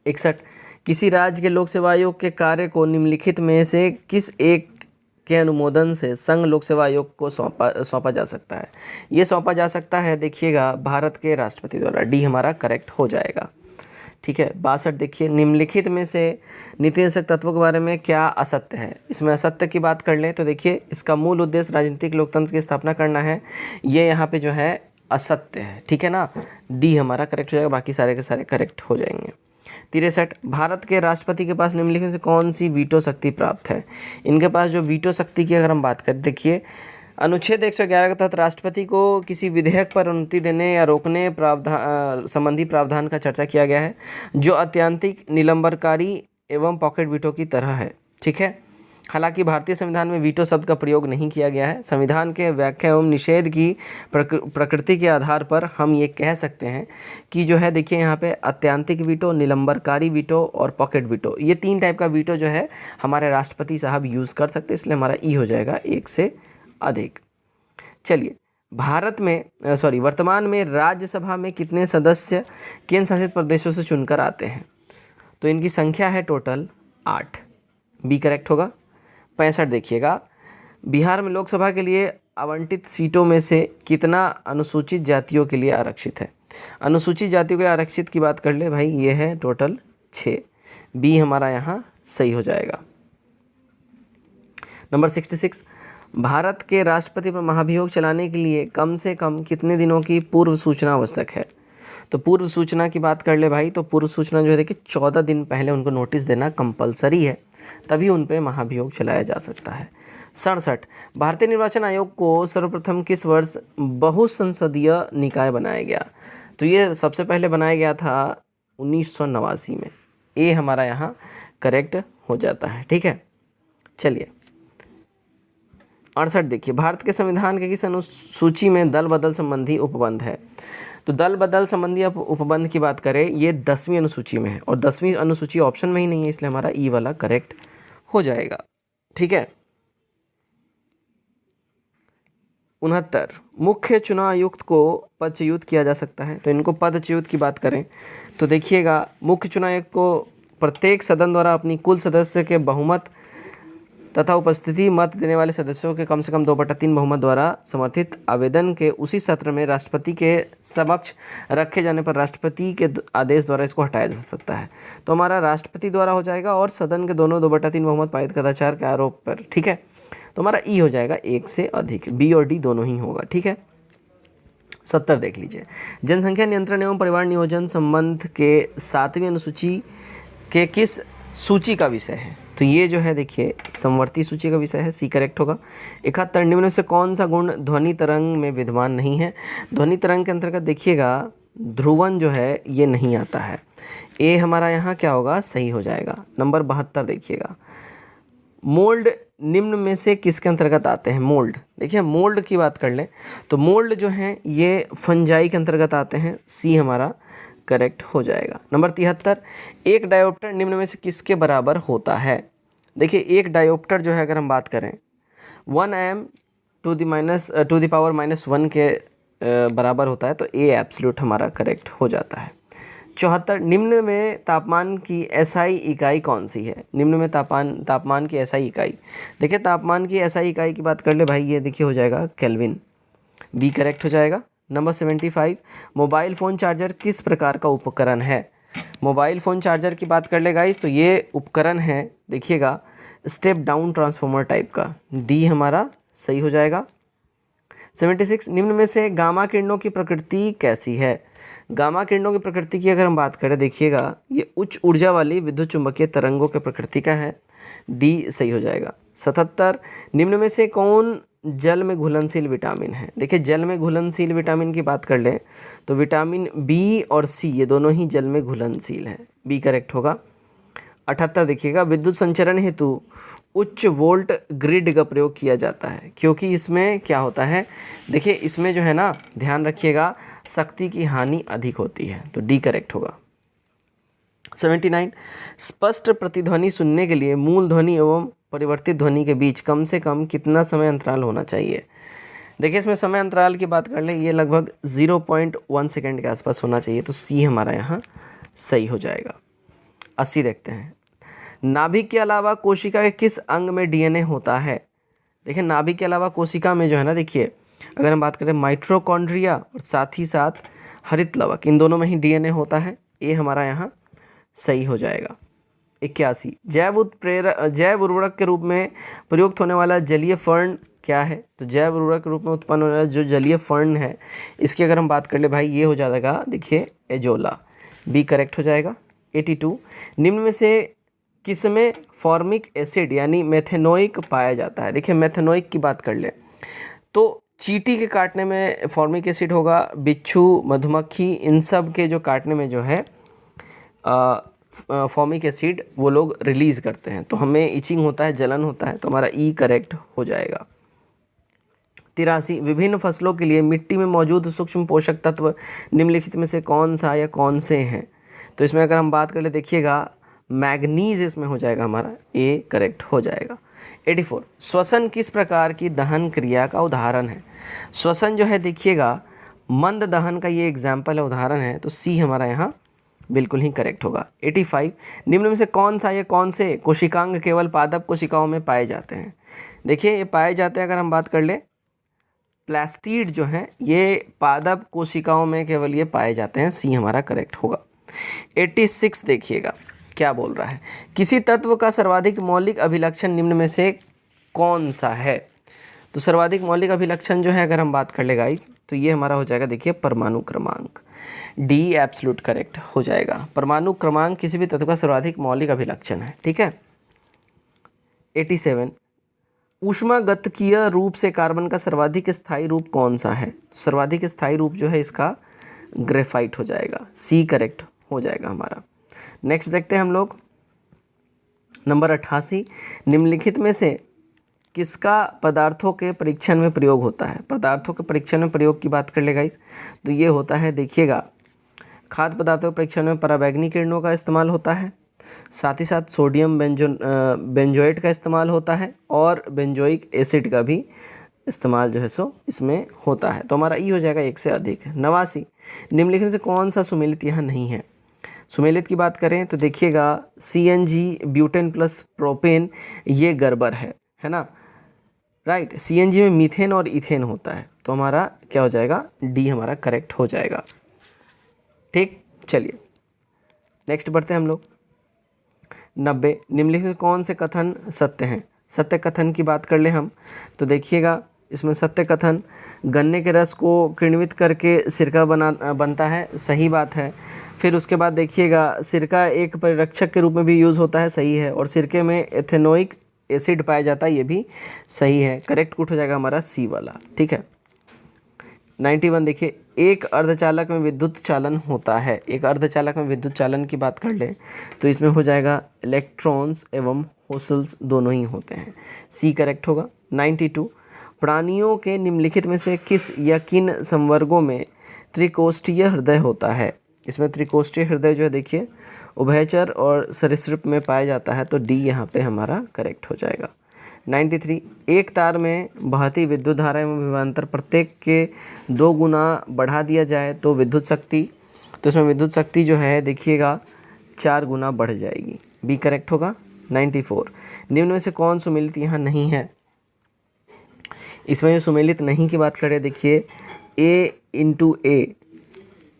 61, किसी राज्य के लोक सेवा आयोग के कार्य को निम्नलिखित में से किस एक के अनुमोदन से संघ लोक सेवा आयोग को सौंपा जा सकता है। ये सौंपा जा सकता है देखिएगा भारत के राष्ट्रपति द्वारा, डी हमारा करेक्ट हो जाएगा, ठीक है। 62 देखिए, निम्नलिखित में से नीति निर्देशक तत्वों के बारे में क्या असत्य है। इसमें असत्य की बात कर लें तो देखिए इसका मूल उद्देश्य राजनीतिक लोकतंत्र की स्थापना करना है, ये यहाँ पे जो है असत्य है, ठीक है ना। डी हमारा करेक्ट हो जाएगा, बाकी सारे के सारे करेक्ट हो जाएंगे। 63, भारत के राष्ट्रपति के पास निम्नलिखित से कौन सी वीटो शक्ति प्राप्त है। इनके पास जो वीटो शक्ति की अगर हम बात करें, देखिए अनुच्छेद 111 के तहत राष्ट्रपति को किसी विधेयक पर अनुमति देने या रोकने संबंधी प्रावधान का चर्चा किया गया है, जो अत्यंतिक निलंबनकारी एवं पॉकेट वीटो की तरह है, ठीक है। हालांकि भारतीय संविधान में वीटो शब्द का प्रयोग नहीं किया गया है। संविधान के व्याख्या एवं निषेध की प्रकृति के आधार पर हम ये कह सकते हैं कि जो है देखिए यहाँ पे अत्यंतिक वीटो, निलंबनकारी वीटो और पॉकेट वीटो, ये 3 टाइप का वीटो जो है हमारे राष्ट्रपति साहब यूज़ कर सकते हैं, इसलिए हमारा ई हो जाएगा 1 से अधिक। चलिए वर्तमान में राज्यसभा में कितने सदस्य केंद्र शासित प्रदेशों से चुनकर आते हैं। तो इनकी संख्या है टोटल 8, बी करेक्ट होगा। 65 देखिएगा, बिहार में लोकसभा के लिए आवंटित सीटों में से कितना अनुसूचित जातियों के लिए आरक्षित है। अनुसूचित जातियों के लिए आरक्षित की बात कर ले भाई, ये है टोटल 6, बी हमारा यहाँ सही हो जाएगा। नंबर 66, भारत के राष्ट्रपति पर महाभियोग चलाने के लिए कम से कम कितने दिनों की पूर्व सूचना आवश्यक है। तो पूर्व सूचना की बात कर ले भाई, तो पूर्व सूचना जो है देखिए 14 दिन पहले उनको नोटिस देना कंपलसरी है, तभी उन पे महाभियोग चलाया जा सकता है। 67, भारतीय निर्वाचन आयोग को सर्वप्रथम किस वर्ष बहुसंसदीय निकाय बनाया गया। तो ये सबसे पहले बनाया गया था 1989 में, ए हमारा यहाँ करेक्ट हो जाता है, ठीक है। चलिए 68 देखिए, भारत के संविधान के किस अनुसूची में दल बदल संबंधी उपबंध है? तो दल बदल संबंधी उपबंध की बात करें, ये 10वीं अनुसूची में है और 10वीं अनुसूची ऑप्शन में ही नहीं है, इसलिए हमारा ई वाला करेक्ट हो जाएगा। ठीक है। 69 मुख्य चुनाव आयुक्त को पदच्युत किया जा सकता है। तो इनको पदच्युत की बात करें तो देखिएगा, मुख्य चुनाव आयुक्त को प्रत्येक सदन द्वारा अपनी कुल सदस्य के बहुमत तथा उपस्थिति मत देने वाले सदस्यों के कम से कम 2/3 बहुमत द्वारा समर्थित आवेदन के उसी सत्र में राष्ट्रपति के समक्ष रखे जाने पर राष्ट्रपति के आदेश द्वारा इसको हटाया जा सकता है। तो हमारा राष्ट्रपति द्वारा हो जाएगा और सदन के दोनों 2/3 बहुमत पारित कदाचार के आरोप पर। ठीक है, तो हमारा ई हो जाएगा एक से अधिक, बी और डी दोनों ही होगा। ठीक है। 70 देख लीजिए, जनसंख्या नियंत्रण एवं परिवार नियोजन संबंध के 7वीं अनुसूची के किस सूची का विषय है? तो ये जो है देखिए समवर्ती सूची का विषय है, सी करेक्ट होगा। 71 निम्न में से कौन सा गुण ध्वनि तरंग में विद्यमान नहीं है? ध्वनि तरंग के अंतर्गत देखिएगा ध्रुवन जो है ये नहीं आता है, ए हमारा यहाँ क्या होगा, सही हो जाएगा। नंबर 72 देखिएगा, मोल्ड निम्न में से किसके अंतर्गत आते हैं? मोल्ड, देखिए मोल्ड की बात कर लें तो मोल्ड जो हैं ये फंजाई के अंतर्गत आते हैं, सी हमारा करेक्ट हो जाएगा। नंबर 73 एक डायोप्टर निम्न में से किसके बराबर होता है? देखिए एक डायोप्टर जो है अगर हम बात करें 1 टू द पावर -1 के बराबर होता है, तो ए एब्सोल्यूट हमारा करेक्ट हो जाता है। 74 निम्न में तापमान की एसआई इकाई कौन सी है? निम्न में तापमान की एसआई इकाई, देखिए तापमान की एसआई इकाई की बात कर ले भाई, ये देखिए हो जाएगा केल्विन, बी करेक्ट हो जाएगा। नंबर 75 मोबाइल फ़ोन चार्जर किस प्रकार का उपकरण है? मोबाइल फ़ोन चार्जर की बात कर ले गाइस, तो ये उपकरण है देखिएगा स्टेप डाउन ट्रांसफार्मर टाइप का, डी हमारा सही हो जाएगा। 76 निम्न में से गामा किरणों की प्रकृति कैसी है? गामा किरणों की प्रकृति की अगर हम बात करें देखिएगा ये उच्च ऊर्जा वाली विद्युत चुंबकीय तरंगों के प्रकृति का है, डी सही हो जाएगा। 77 निम्न में से कौन जल में घुलनशील विटामिन है? देखिए जल में घुलनशील विटामिन की बात कर लें तो विटामिन बी और सी ये दोनों ही जल में घुलनशील है, बी करेक्ट होगा। 78 देखिएगा विद्युत संचरण हेतु उच्च वोल्ट ग्रिड का प्रयोग किया जाता है, क्योंकि इसमें क्या होता है, देखिए इसमें जो है ना ध्यान रखिएगा शक्ति की हानि अधिक होती है, तो डी करेक्ट होगा। 79 स्पष्ट प्रतिध्वनि सुनने के लिए मूल ध्वनि एवं परिवर्तित ध्वनि के बीच कम से कम कितना समय अंतराल होना चाहिए? देखिए इसमें समय अंतराल की बात कर लें ये लगभग 0.1 सेकेंड के आसपास होना चाहिए, तो सी हमारा यहाँ सही हो जाएगा। 80 देखते हैं, नाभिक के अलावा कोशिका के किस अंग में डीएनए होता है? देखिए नाभिक के अलावा कोशिका में जो है ना, देखिए अगर हम बात करें माइटोकॉन्ड्रिया और साथ ही साथ हरित लवक, इन दोनों में ही डीएनए होता है, ये हमारा यहाँ सही हो जाएगा। 81 जैव उर्वरक के रूप में प्रयुक्त होने वाला जलीय फर्न क्या है? तो जैव उर्वरक के रूप में उत्पन्न होने वाला जो जलीय फर्न है इसकी अगर हम बात कर ले भाई ये हो जाएगा देखिए एजोला, बी करेक्ट हो जाएगा। 82 निम्न में से किसमें फॉर्मिक एसिड यानी मेथेनोइक पाया जाता है? देखिए मेथेनोइक की बात कर ले तो चींटी के काटने में फॉर्मिक एसिड होगा, बिच्छू मधुमक्खी इन सब के जो काटने में जो है फॉर्मिक एसिड वो लोग रिलीज़ करते हैं, तो हमें इचिंग होता है, जलन होता है, तो हमारा ई करेक्ट हो जाएगा। 83 विभिन्न फसलों के लिए मिट्टी में मौजूद सूक्ष्म पोषक तत्व निम्नलिखित में से कौन सा या कौन से हैं? तो इसमें अगर हम बात कर ले देखिएगा मैग्नीज इसमें हो जाएगा हमारा, ए करेक्ट हो जाएगा। 84 श्वसन किस प्रकार की दहन क्रिया का उदाहरण है? श्वसन जो है देखिएगा मंद दहन का ये एग्जाम्पल है, उदाहरण है, तो सी हमारा यहाँ बिल्कुल ही करेक्ट होगा। 85 निम्न में से कौन सा या कौन से कोशिकांग केवल पादप कोशिकाओं में पाए जाते हैं? देखिए ये पाए जाते हैं अगर हम बात कर ले प्लास्टिड जो हैं ये पादप कोशिकाओं में केवल ये पाए जाते हैं, सी हमारा करेक्ट होगा। 86 देखिएगा क्या बोल रहा है, किसी तत्व का सर्वाधिक मौलिक अभिलक्षण निम्न में से कौन सा है? तो सर्वाधिक मौलिक अभिलक्षण जो है अगर हम बात कर ले गाइस तो ये हमारा हो जाएगा देखिए परमाणु क्रमांक, डी एब्सोल्यूट करेक्ट हो जाएगा। परमाणु क्रमांक किसी भी तत्व का सर्वाधिक मौलिक अभिलक्षण है, ठीक है। 87 ऊष्मागतिकीय रूप से कार्बन का सर्वाधिक स्थायी रूप कौन सा है? सर्वाधिक स्थायी रूप जो है इसका ग्रेफाइट हो जाएगा, सी करेक्ट हो जाएगा हमारा। नेक्स्ट देखते हैं हम लोग नंबर 88 निम्नलिखित में से किसका पदार्थों के परीक्षण में प्रयोग होता है? पदार्थों के परीक्षण में प्रयोग की बात कर ले गाइस, तो ये होता है, देखिएगा, खाद्य पदार्थों के परीक्षण में पराबैंगनी किरणों का इस्तेमाल होता है, साथ ही साथ सोडियम बेंजोएट का इस्तेमाल होता है और बेंजोइक एसिड का भी इस्तेमाल जो है सो इसमें होता है। तो हमारा ई हो जाएगा 1 से अधिक। 89, निम्नलिखित से कौन सा सुमेलित यहाँ नहीं है? सुमेलित की बात करें तो देखिएगा CNG ब्यूटेन प्लस प्रोपेन, ये गड़बड़ है ना, राइट। CNG में मीथेन और इथेन होता है, तो हमारा क्या हो जाएगा, डी हमारा करेक्ट हो जाएगा। ठीक, चलिए नेक्स्ट बढ़ते हैं हम लोग। 90, निम्नलिखित से कौन से कथन सत्य हैं? सत्य कथन की बात कर ले हम तो देखिएगा इसमें सत्य कथन, गन्ने के रस को किण्वित करके सिरका बनता है, सही बात है। फिर उसके बाद देखिएगा सिरका एक परिरक्षक के रूप में भी यूज़ होता है, सही है। और सिरके में एथेनोइक एसिड पाया जाता है, ये भी सही है। करेक्ट कुट हो जाएगा हमारा सी वाला, ठीक है। 91 देखिए, एक अर्धचालक में विद्युत चालन होता है। एक अर्धचालक में विद्युत चालन की बात कर लें तो इसमें हो जाएगा इलेक्ट्रॉन्स एवं होसल्स दोनों ही होते हैं, सी करेक्ट होगा। 92, प्राणियों के निम्नलिखित में से किस या किन संवर्गों में त्रिकोष्ठीय हृदय होता है? इसमें त्रिकोष्ठीय हृदय जो है देखिए उभयचर और सरीसृप में पाया जाता है, तो डी यहाँ पे हमारा करेक्ट हो जाएगा। 93, एक तार में बहती विद्युत धारा एवं विभवांतर प्रत्येक के 2 गुना बढ़ा दिया जाए तो विद्युत शक्ति, तो इसमें विद्युत शक्ति जो है देखिएगा 4 गुना बढ़ जाएगी, बी करेक्ट होगा। 94, निम्न में से कौन सुमेलित यहाँ नहीं है? इसमें जो सुमेलित नहीं की बात करें देखिए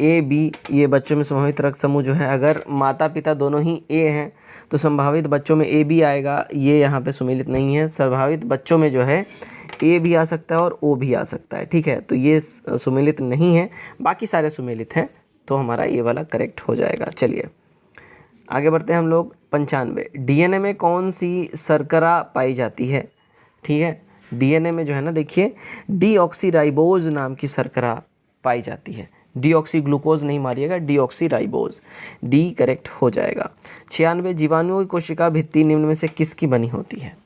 ए बी, ये बच्चों में संभावित रक्त समूह जो है, अगर माता पिता दोनों ही ए हैं तो संभावित बच्चों में ए बी आएगा, ये यहाँ पे सुमेलित नहीं है। संभावित बच्चों में जो है ए भी आ सकता है और ओ भी आ सकता है, ठीक है, तो ये सुमेलित नहीं है, बाकी सारे सुमेलित हैं, तो हमारा ये वाला करेक्ट हो जाएगा। चलिए आगे बढ़ते हैं हम लोग। 95, DNA में कौन सी शर्करा पाई जाती है? ठीक है, DNA में जो है ना देखिए डीऑक्सीराइबोज नाम की शर्करा पाई जाती है, डीऑक्सी ग्लूकोज नहीं मारिएगा, डीऑक्सीराइबोज, डी करेक्ट हो जाएगा। 96, जीवाणुओं की कोशिका भित्ति निम्न में से किसकी बनी होती है?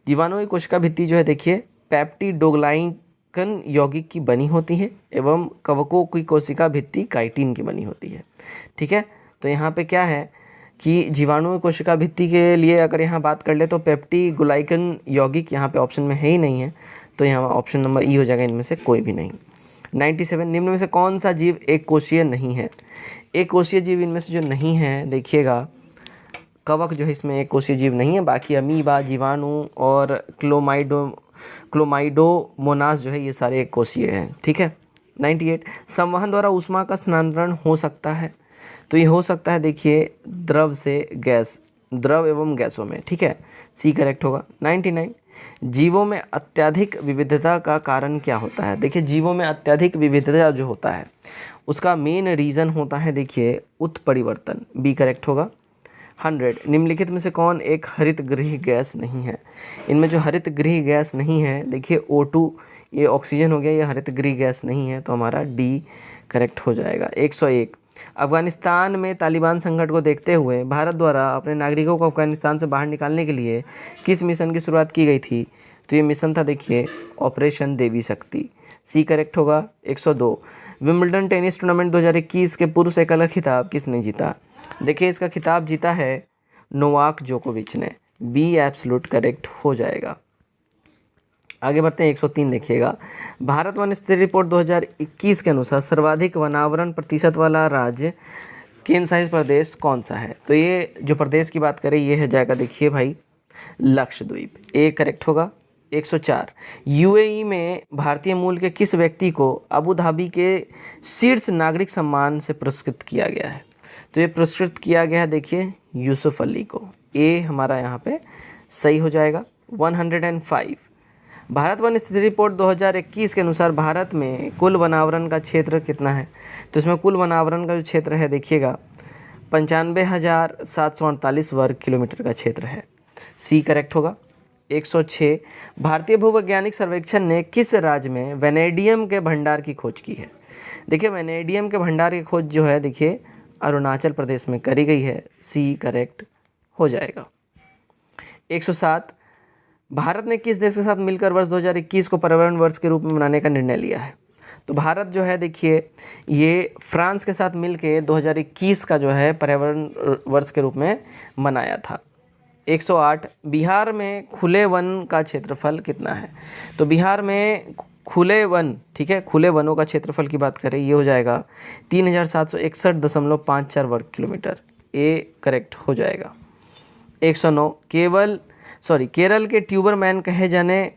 जीवाणुओं की कोशिका भित्ति जो है देखिए पेप्टिडोग्लाइकन यौगिक की बनी होती है एवं कवकों की कोशिका भित्ति काइटिन की बनी होती है, ठीक है। तो यहाँ पे क्या है कि जीवाणु कोशिका भित्ति के लिए अगर यहाँ बात कर ले तो पेप्टिडोग्लाइकन यौगिक यहाँ पे ऑप्शन में है ही नहीं है, तो यहाँ ऑप्शन नंबर ई हो जाएगा, इनमें से कोई भी नहीं। 97, निम्न में से कौन सा जीव एक कोशीय नहीं है? एक कोशीय जीव इनमें से जो नहीं है देखिएगा कवक जो है इसमें एक कोशीय जीव नहीं है, बाकी अमीबा, जीवाणु और क्लोमाइडोमोनास जो है ये सारे एक कोशीय हैं, ठीक है। 98, संवहन द्वारा ऊष्मा का स्थानांतरण हो सकता है, तो ये हो सकता है देखिए द्रव से गैस, द्रव एवं गैसों में, ठीक है, सी करेक्ट होगा। 99, जीवों में अत्यधिक विविधता का कारण क्या होता है? देखिए जीवों में अत्यधिक विविधता जो होता है उसका मेन रीज़न होता है देखिए उत्परिवर्तन, बी करेक्ट होगा। 100, निम्नलिखित में से कौन एक हरित गृह गैस नहीं है? इनमें जो हरित गृह गैस नहीं है देखिए O2, ये ऑक्सीजन हो गया, ये हरित गृह गैस नहीं है, तो हमारा डी करेक्ट हो जाएगा। 101, अफगानिस्तान में तालिबान संकट को देखते हुए भारत द्वारा अपने नागरिकों को अफगानिस्तान से बाहर निकालने के लिए किस मिशन की शुरुआत की गई थी? तो ये मिशन था देखिए ऑपरेशन देवी शक्ति, सी करेक्ट होगा। 102, विंबलडन टेनिस टूर्नामेंट 2021 के पुरुष एकल खिताब किसने जीता? देखिए इसका खिताब जीता है नोवाक जोकोविच ने, बी एब्सोल्यूट करेक्ट हो जाएगा। आगे बढ़ते हैं। 103 देखिएगा, भारत वन स्थिति रिपोर्ट 2021 के अनुसार सर्वाधिक वनावरण प्रतिशत वाला राज्य केंद्र शासित प्रदेश कौन सा है? तो ये जो प्रदेश की बात करें ये है जाएगा देखिए भाई लक्षद्वीप, ए करेक्ट होगा। 104, यूएई में भारतीय मूल के किस व्यक्ति को अबू धाबी के शीर्ष नागरिक सम्मान से पुरस्कृत किया गया है? तो ये पुरस्कृत किया गया है देखिए यूसुफ अली को, ए हमारा यहाँ पे सही हो जाएगा। 105, भारत वन स्थिति रिपोर्ट 2021 के अनुसार भारत में कुल वनावरण का क्षेत्र कितना है? तो इसमें कुल वनावरण का जो क्षेत्र है देखिएगा 95,748 वर्ग किलोमीटर का क्षेत्र है, सी करेक्ट होगा। 106, भारतीय भूवैज्ञानिक सर्वेक्षण ने किस राज्य में वेनेडियम के भंडार की खोज की है? देखिए वेनेडियम के भंडार की खोज जो है देखिए अरुणाचल प्रदेश में करी गई है, सी करेक्ट हो जाएगा। 107, भारत ने किस देश के साथ मिलकर वर्ष 2021 को पर्यावरण वर्ष के रूप में मनाने का निर्णय लिया है? तो भारत जो है देखिए ये फ्रांस के साथ मिलके 2021 का जो है पर्यावरण वर्ष के रूप में मनाया था। 108 बिहार में खुले वन का क्षेत्रफल कितना है? तो बिहार में खुले वन, ठीक है, खुले वनों का क्षेत्रफल की बात करें ये हो जाएगा 3761.54 वर्ग किलोमीटर। ए करेक्ट हो जाएगा। 109 केरल के ट्यूबर मैन कहे जाने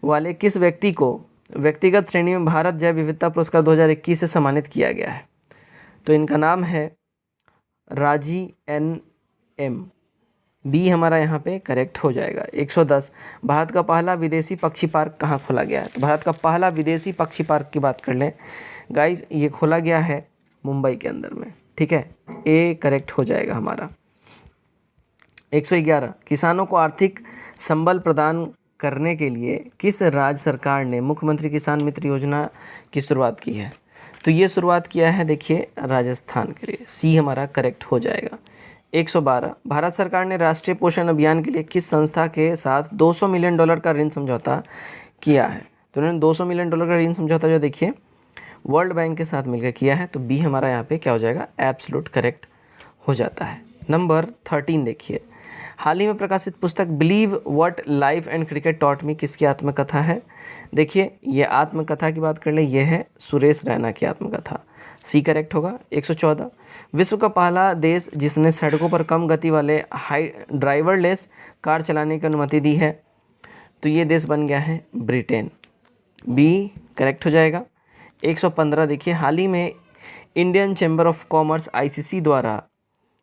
वाले किस व्यक्ति को व्यक्तिगत श्रेणी में भारत जैव विविधता पुरस्कार 2021 से सम्मानित किया गया है? तो इनका नाम है राजी NM। बी हमारा यहाँ पे करेक्ट हो जाएगा। 110 भारत का पहला विदेशी पक्षी पार्क कहाँ खोला गया है? तो भारत का पहला विदेशी पक्षी पार्क की बात कर लें गाइज, ये खोला गया है मुंबई के अंदर में, ठीक है। ए करेक्ट हो जाएगा हमारा। 111 किसानों को आर्थिक संबल प्रदान करने के लिए किस राज्य सरकार ने मुख्यमंत्री किसान मित्र योजना की शुरुआत की है? तो ये शुरुआत किया है देखिए राजस्थान के लिए। सी हमारा करेक्ट हो जाएगा। 112 भारत सरकार ने राष्ट्रीय पोषण अभियान के लिए किस संस्था के साथ $200 मिलियन का ऋण समझौता किया है? तो उन्होंने $200 मिलियन का ऋण समझौता जो देखिए वर्ल्ड बैंक के साथ मिलकर किया है। तो बी हमारा यहाँ पे क्या हो जाएगा? एब्सोल्यूट करेक्ट हो जाता है। नंबर 13 देखिए, हाल ही में प्रकाशित पुस्तक believe what life and cricket taught me किसकी आत्मकथा है? देखिए ये आत्मकथा की बात कर ले, ये है सुरेश रैना की आत्मकथा। सी करेक्ट होगा। 114 विश्व का पहला देश जिसने सड़कों पर कम गति वाले ड्राइवरलेस कार चलाने की अनुमति दी है, तो ये देश बन गया है ब्रिटेन। बी करेक्ट हो जाएगा। 115 देखिए, हाल ही में Indian chamber of commerce ICC द्वारा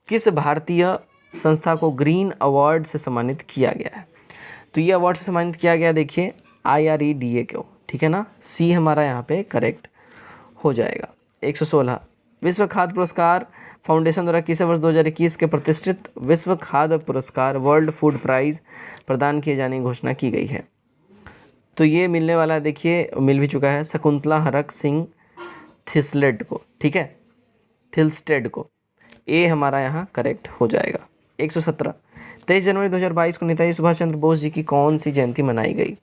किस भारतीय संस्था को ग्रीन अवार्ड से सम्मानित किया गया है? तो ये अवार्ड से सम्मानित किया गया देखिए IREDA को, ठीक है ना। सी हमारा यहाँ पे करेक्ट हो जाएगा। 116 विश्व खाद्य पुरस्कार फाउंडेशन द्वारा किस वर्ष 2021 के प्रतिष्ठित विश्व खाद्य पुरस्कार वर्ल्ड फूड प्राइज प्रदान किए जाने की घोषणा की गई है? तो ये मिलने वाला देखिए मिल भी चुका है शकुंतला हरक सिंह थिस्लेड को, ठीक है, थिल्स्टेड को। ए हमारा यहाँ करेक्ट हो जाएगा। 117 23 जनवरी 2022 को नेताजी सुभाष चंद्र बोस जी की कौन सी जयंती मनाई गई?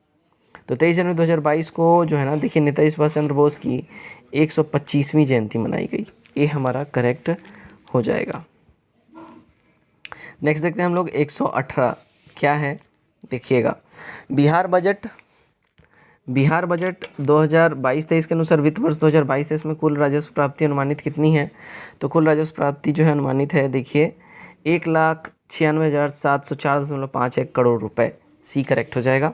तो 23 जनवरी 2022 को जो है ना देखिए नेताजी सुभाष चंद्र बोस की 125वीं जयंती मनाई गई। ये हमारा करेक्ट हो जाएगा। नेक्स्ट देखते हैं हम लोग 118 क्या है देखिएगा। बिहार बजट 2022-23 के अनुसार वित्त वर्ष 2022-23 में कुल राजस्व प्राप्ति अनुमानित कितनी है? तो कुल राजस्व प्राप्ति जो है अनुमानित है देखिए 1,96,704.51 करोड़ रुपए। सी करेक्ट हो जाएगा।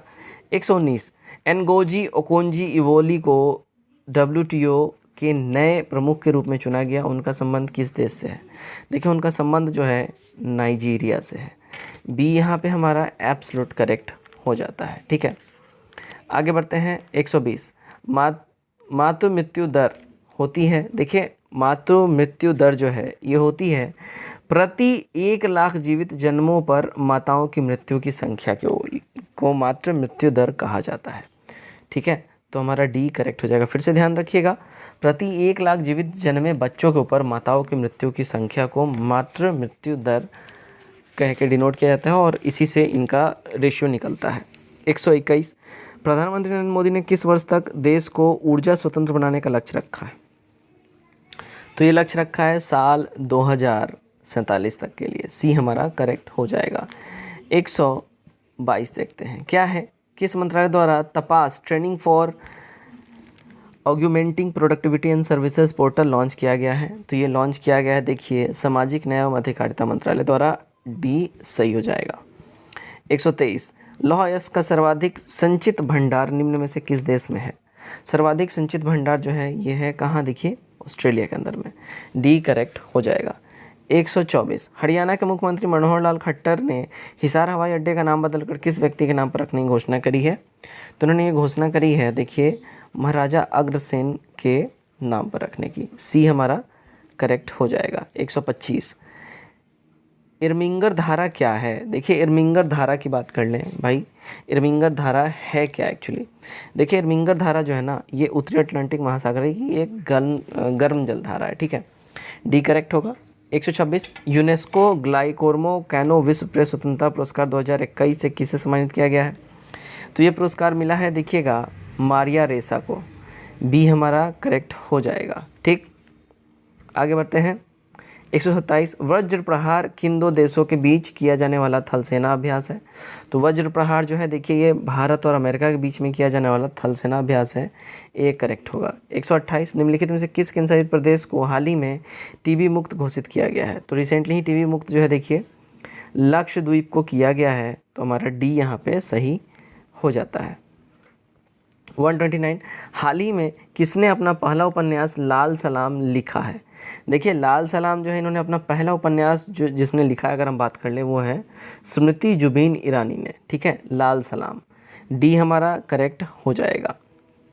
119 एनगोजी ओकोंजी इवोली को WTO के नए प्रमुख के रूप में चुना गया, उनका संबंध किस देश से है? देखिए उनका संबंध जो है नाइजीरिया से है। बी यहाँ पे हमारा एब्सोल्यूट करेक्ट हो जाता है, ठीक है। आगे बढ़ते हैं। 120 मातृ मृत्यु दर होती है, देखिए मातृ मृत्यु दर जो है ये होती है प्रति 1 लाख जीवित जन्मों पर माताओं की मृत्यु की संख्या को मातृ मृत्यु दर कहा जाता है, ठीक है। तो हमारा डी करेक्ट हो जाएगा। फिर से ध्यान रखिएगा, प्रति 1 लाख जीवित जन्मे बच्चों के ऊपर माताओं की मृत्यु की संख्या को मातृ मृत्यु दर कह के डिनोट किया जाता है और इसी से इनका रेशियो निकलता है। 121 प्रधानमंत्री नरेंद्र मोदी ने किस वर्ष तक देश को ऊर्जा स्वतंत्र बनाने का लक्ष्य रखा है? तो ये लक्ष्य रखा है साल 2047 तक के लिए। सी हमारा करेक्ट हो जाएगा। 122 देखते हैं क्या है। किस मंत्रालय द्वारा TAPAS training for augmenting productivity and services portal launch किया गया है? तो ये लॉन्च किया गया है देखिए सामाजिक न्याय एवं अधिकारिता मंत्रालय द्वारा। डी सही हो जाएगा। 123 लौह अयस्क का सर्वाधिक संचित भंडार निम्न में से किस देश में है? सर्वाधिक संचित भंडार जो है ये है कहाँ? देखिए ऑस्ट्रेलिया के अंदर में। डी करेक्ट हो जाएगा। 124 हरियाणा के मुख्यमंत्री मनोहर लाल खट्टर ने हिसार हवाई अड्डे का नाम बदलकर किस व्यक्ति के नाम पर रखने की घोषणा करी है? तो उन्होंने ये घोषणा करी है देखिए महाराजा अग्रसेन के नाम पर रखने की। सी हमारा करेक्ट हो जाएगा। 125 इरमिंगर धारा क्या है? देखिए इरमिंगर धारा की बात कर लें भाई, इरमिंगर धारा है क्या एक्चुअली? देखिए इरमिंगर धारा जो है ना ये उत्तरी अटलांटिक महासागर की एक गर्म जल धारा है, ठीक है। डी करेक्ट होगा। 126 यूनेस्को ग्लाइकोर्मो कैनो विश्व प्रेस स्वतंत्रता पुरस्कार 2021 से किसे सम्मानित किया गया है? तो ये पुरस्कार मिला है देखिएगा मारिया रेसा को। बी हमारा करेक्ट हो जाएगा। ठीक, आगे बढ़ते हैं। 127 वज्र प्रहार किन दो देशों के बीच किया जाने वाला थल सेना अभ्यास है? तो वज्र प्रहार जो है देखिए ये भारत और अमेरिका के बीच में किया जाने वाला थल सेना अभ्यास है, ये करेक्ट होगा। 128 निम्नलिखित में से किस केंद्रशासित प्रदेश को हाल ही में टीबी मुक्त घोषित किया गया है? तो रिसेंटली ही टीबी मुक्त जो है देखिए लक्षद्वीप को किया गया है, तो हमारा डी यहाँ पे सही हो जाता है। 129 हाल ही में किसने अपना पहला उपन्यास लाल सलाम लिखा है? देखिए लाल सलाम जो है इन्होंने अपना पहला उपन्यास जो जिसने लिखा है अगर हम बात कर ले वो है स्मृति जुबीन ईरानी ने। ठीक है, लाल सलाम, डी हमारा करेक्ट हो जाएगा।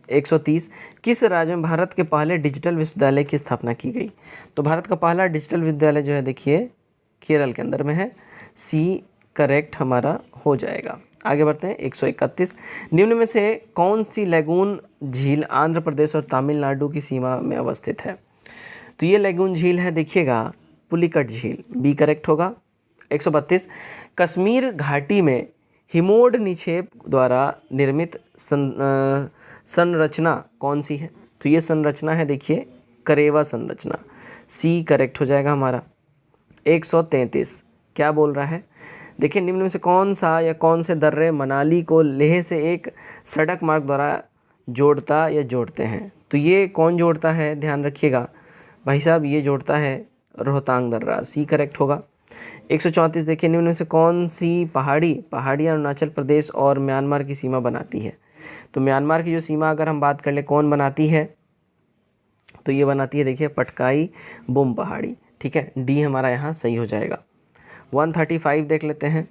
130 किस राज्य में भारत के पहले डिजिटल विश्वविद्यालय की स्थापना की गई? तो भारत का पहला डिजिटल विद्यालय जो है देखिए केरल के अंदर में है, सी करेक्ट हमारा हो जाएगा। आगे बढ़ते हैं। 131 निम्न में से कौन सी लैगून झील आंध्र प्रदेश और तमिलनाडु की सीमा में अवस्थित है? तो ये लैगून झील है देखिएगा पुलिकट झील, बी करेक्ट होगा। 132 कश्मीर घाटी में हिमोड निक्षेप द्वारा निर्मित संरचना कौन सी है? तो ये संरचना है देखिए करेवा संरचना, सी करेक्ट हो जाएगा हमारा। 133 क्या बोल रहा है? देखिए निम्न में से कौन सा या कौन से दर्रे मनाली को लेह से एक सड़क मार्ग द्वारा जोड़ता या जोड़ते हैं? तो ये कौन जोड़ता है ध्यान रखिएगा भाई साहब, ये जोड़ता है रोहतांग दर्रा, सी करेक्ट होगा। 134 देखिए निम्न में से कौन सी पहाड़ियाँ अरुणाचल प्रदेश और म्यांमार की सीमा बनाती है? तो म्यांमार की जो सीमा अगर हम बात कर ले कौन बनाती है, तो ये बनाती है देखिए पटकाई बुम पहाड़ी। ठीक है, डी हमारा यहाँ सही हो जाएगा। 135 देख लेते हैं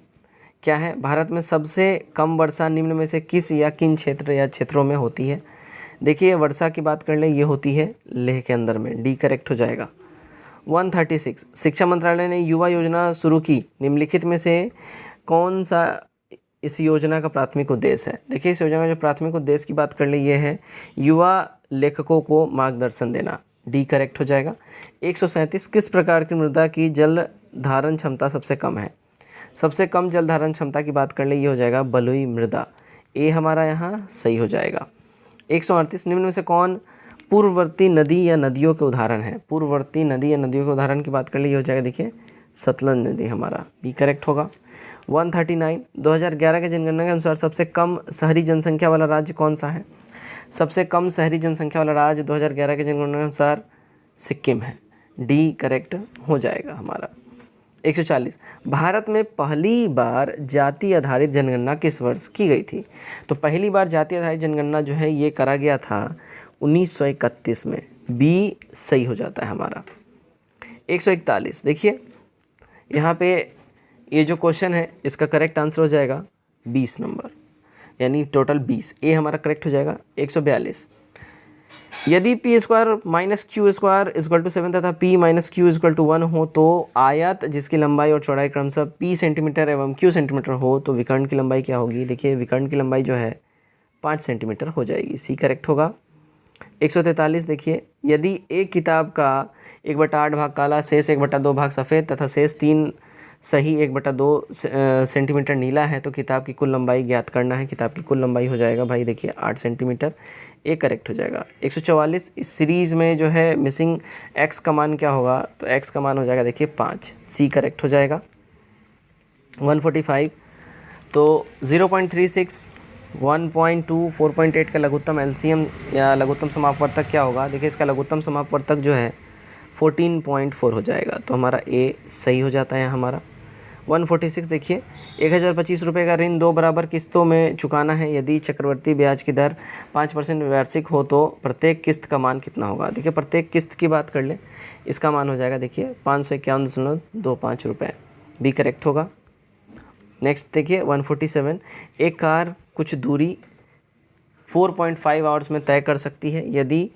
क्या है? भारत में सबसे कम वर्षा निम्न में से किस या किन क्षेत्र या क्षेत्रों में होती है? देखिए वर्षा की बात कर ले ये होती है लेह के अंदर में, डी करेक्ट हो जाएगा। 136 शिक्षा मंत्रालय ने युवा योजना शुरू की, निम्नलिखित में से कौन सा इस योजना का प्राथमिक उद्देश्य है? देखिए इस योजना का जो प्राथमिक उद्देश्य की बात कर ले ये है युवा लेखकों को मार्गदर्शन देना, डी करेक्ट हो जाएगा। 137 किस प्रकार की मृदा की जल धारण क्षमता सबसे कम है? सबसे कम जल धारण क्षमता की बात कर ले ये हो जाएगा बलुई मृदा, ए हमारा यहाँ सही हो जाएगा। 138 निम्न में से कौन पूर्ववर्ती नदी या नदियों के उदाहरण है? पूर्ववर्ती नदी या नदियों के उदाहरण की बात कर ले ये हो जाएगा देखिए सतलज नदी हमारा, बी करेक्ट होगा। 139 2011 के जनगणना के अनुसार सबसे कम शहरी जनसंख्या वाला राज्य कौन सा है? सबसे कम शहरी जनसंख्या वाला राज्य 2011 के जनगणना के अनुसार सिक्किम है, डी करेक्ट हो जाएगा हमारा। 140 भारत में पहली बार जाति आधारित जनगणना किस वर्ष की गई थी? तो पहली बार जाति आधारित जनगणना जो है ये करा गया था 1931 में, बी सही हो जाता है हमारा। 141 देखिए यहाँ पे ये जो क्वेश्चन है इसका करेक्ट आंसर हो जाएगा 20 नंबर, यानी टोटल 20, ए हमारा करेक्ट हो जाएगा। 142 यदि P square minus Q square equal to 7 तथा P minus Q equal to 1 हो तो आयत जिसकी लंबाई और चौड़ाई क्रमशः पी सेंटीमीटर एवं क्यू सेंटीमीटर हो तो विकर्ण की लंबाई क्या होगी? देखिए विकर्ण की लंबाई जो है 5 सेंटीमीटर हो जाएगी, सी करेक्ट होगा। 143 देखिए यदि एक किताब का 1/8 भाग काला, शेष 1/2 भाग सफ़ेद तथा शेष 3 सही 1/2 सेंटीमीटर नीला है तो किताब की कुल लंबाई ज्ञात करना है। किताब की कुल लंबाई हो जाएगा भाई देखिए 8 सेंटीमीटर, ए करेक्ट हो जाएगा। 144 इस सीरीज़ में जो है मिसिंग एक्स का मान क्या होगा? तो एक्स का मान हो जाएगा देखिए 5, सी करेक्ट हो जाएगा। 145 तो 0.36 1.2 4.8 का लघुत्तम एलसीएम या लघुत्तम समापवर्तक क्या होगा? देखिए इसका लघुत्तम समापवर्तक जो है 14.4 हो जाएगा, तो हमारा ए सही हो जाता है हमारा। 146 देखिए 1025 रुपये का ऋण 2 बराबर किस्तों में चुकाना है। यदि चक्रवर्ती ब्याज की दर 5% वार्षिक हो तो प्रत्येक किस्त का मान कितना होगा? देखिए प्रत्येक किस्त की बात कर ले, इसका मान हो जाएगा देखिए 551.25 रुपये, बी करेक्ट होगा। नेक्स्ट देखिए 147 एक कार कुछ दूरी 4.5 आवर्स में तय कर सकती है। यदि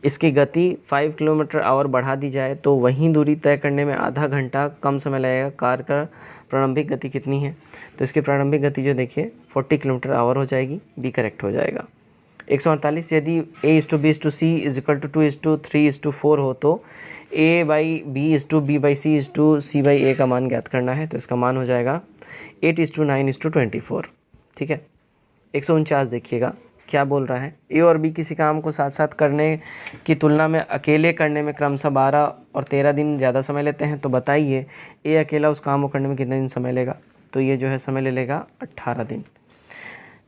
इसकी गति 5 किलोमीटर आवर बढ़ा दी जाए तो वहीं दूरी तय करने में आधा घंटा कम समय लगेगा। कार का प्रारंभिक गति कितनी है? तो इसकी प्रारंभिक गति जो देखिए 40 किलोमीटर आवर हो जाएगी, बी करेक्ट हो जाएगा। 148 यदि A/B/C = 2:3:4 हो तो A/B/B/C/C/A का मान ज्ञात करना है। तो इसका मान हो जाएगा 8:9:24, ठीक है। 149 देखिएगा क्या बोल रहा है, ए और बी किसी काम को साथ साथ करने की तुलना में अकेले करने में क्रमशः 12 और 13 दिन ज़्यादा समय लेते हैं। तो बताइए ए अकेला उस काम को करने में कितने दिन समय लेगा, तो ये जो है समय ले लेगा 18 दिन।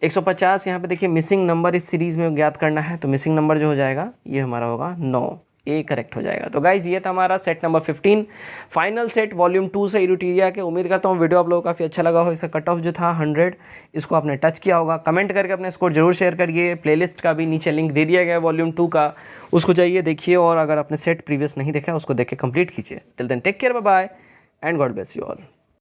150 यहाँ पे देखिए मिसिंग नंबर इस सीरीज़ में ज्ञात करना है, तो मिसिंग नंबर जो हो जाएगा ये हमारा होगा 9, ए करेक्ट हो जाएगा। तो गाइज़ ये था हमारा set number 15 final set volume 2 से यूटिलिटी के। उम्मीद करता हूँ वीडियो आप लोगों को काफ़ी अच्छा लगा हो। इसका कट ऑफ जो था 100, इसको आपने टच किया होगा। कमेंट करके अपने स्कोर जरूर शेयर करिए। प्लेलिस्ट का भी नीचे लिंक दे दिया गया है वॉल्यूम 2 का, उसको जाइए देखिए, और अगर आपने सेट प्रीवियस नहीं देखा उसको देख के कंप्लीट कीजिए। Till then take care, bye bye and God bless you all.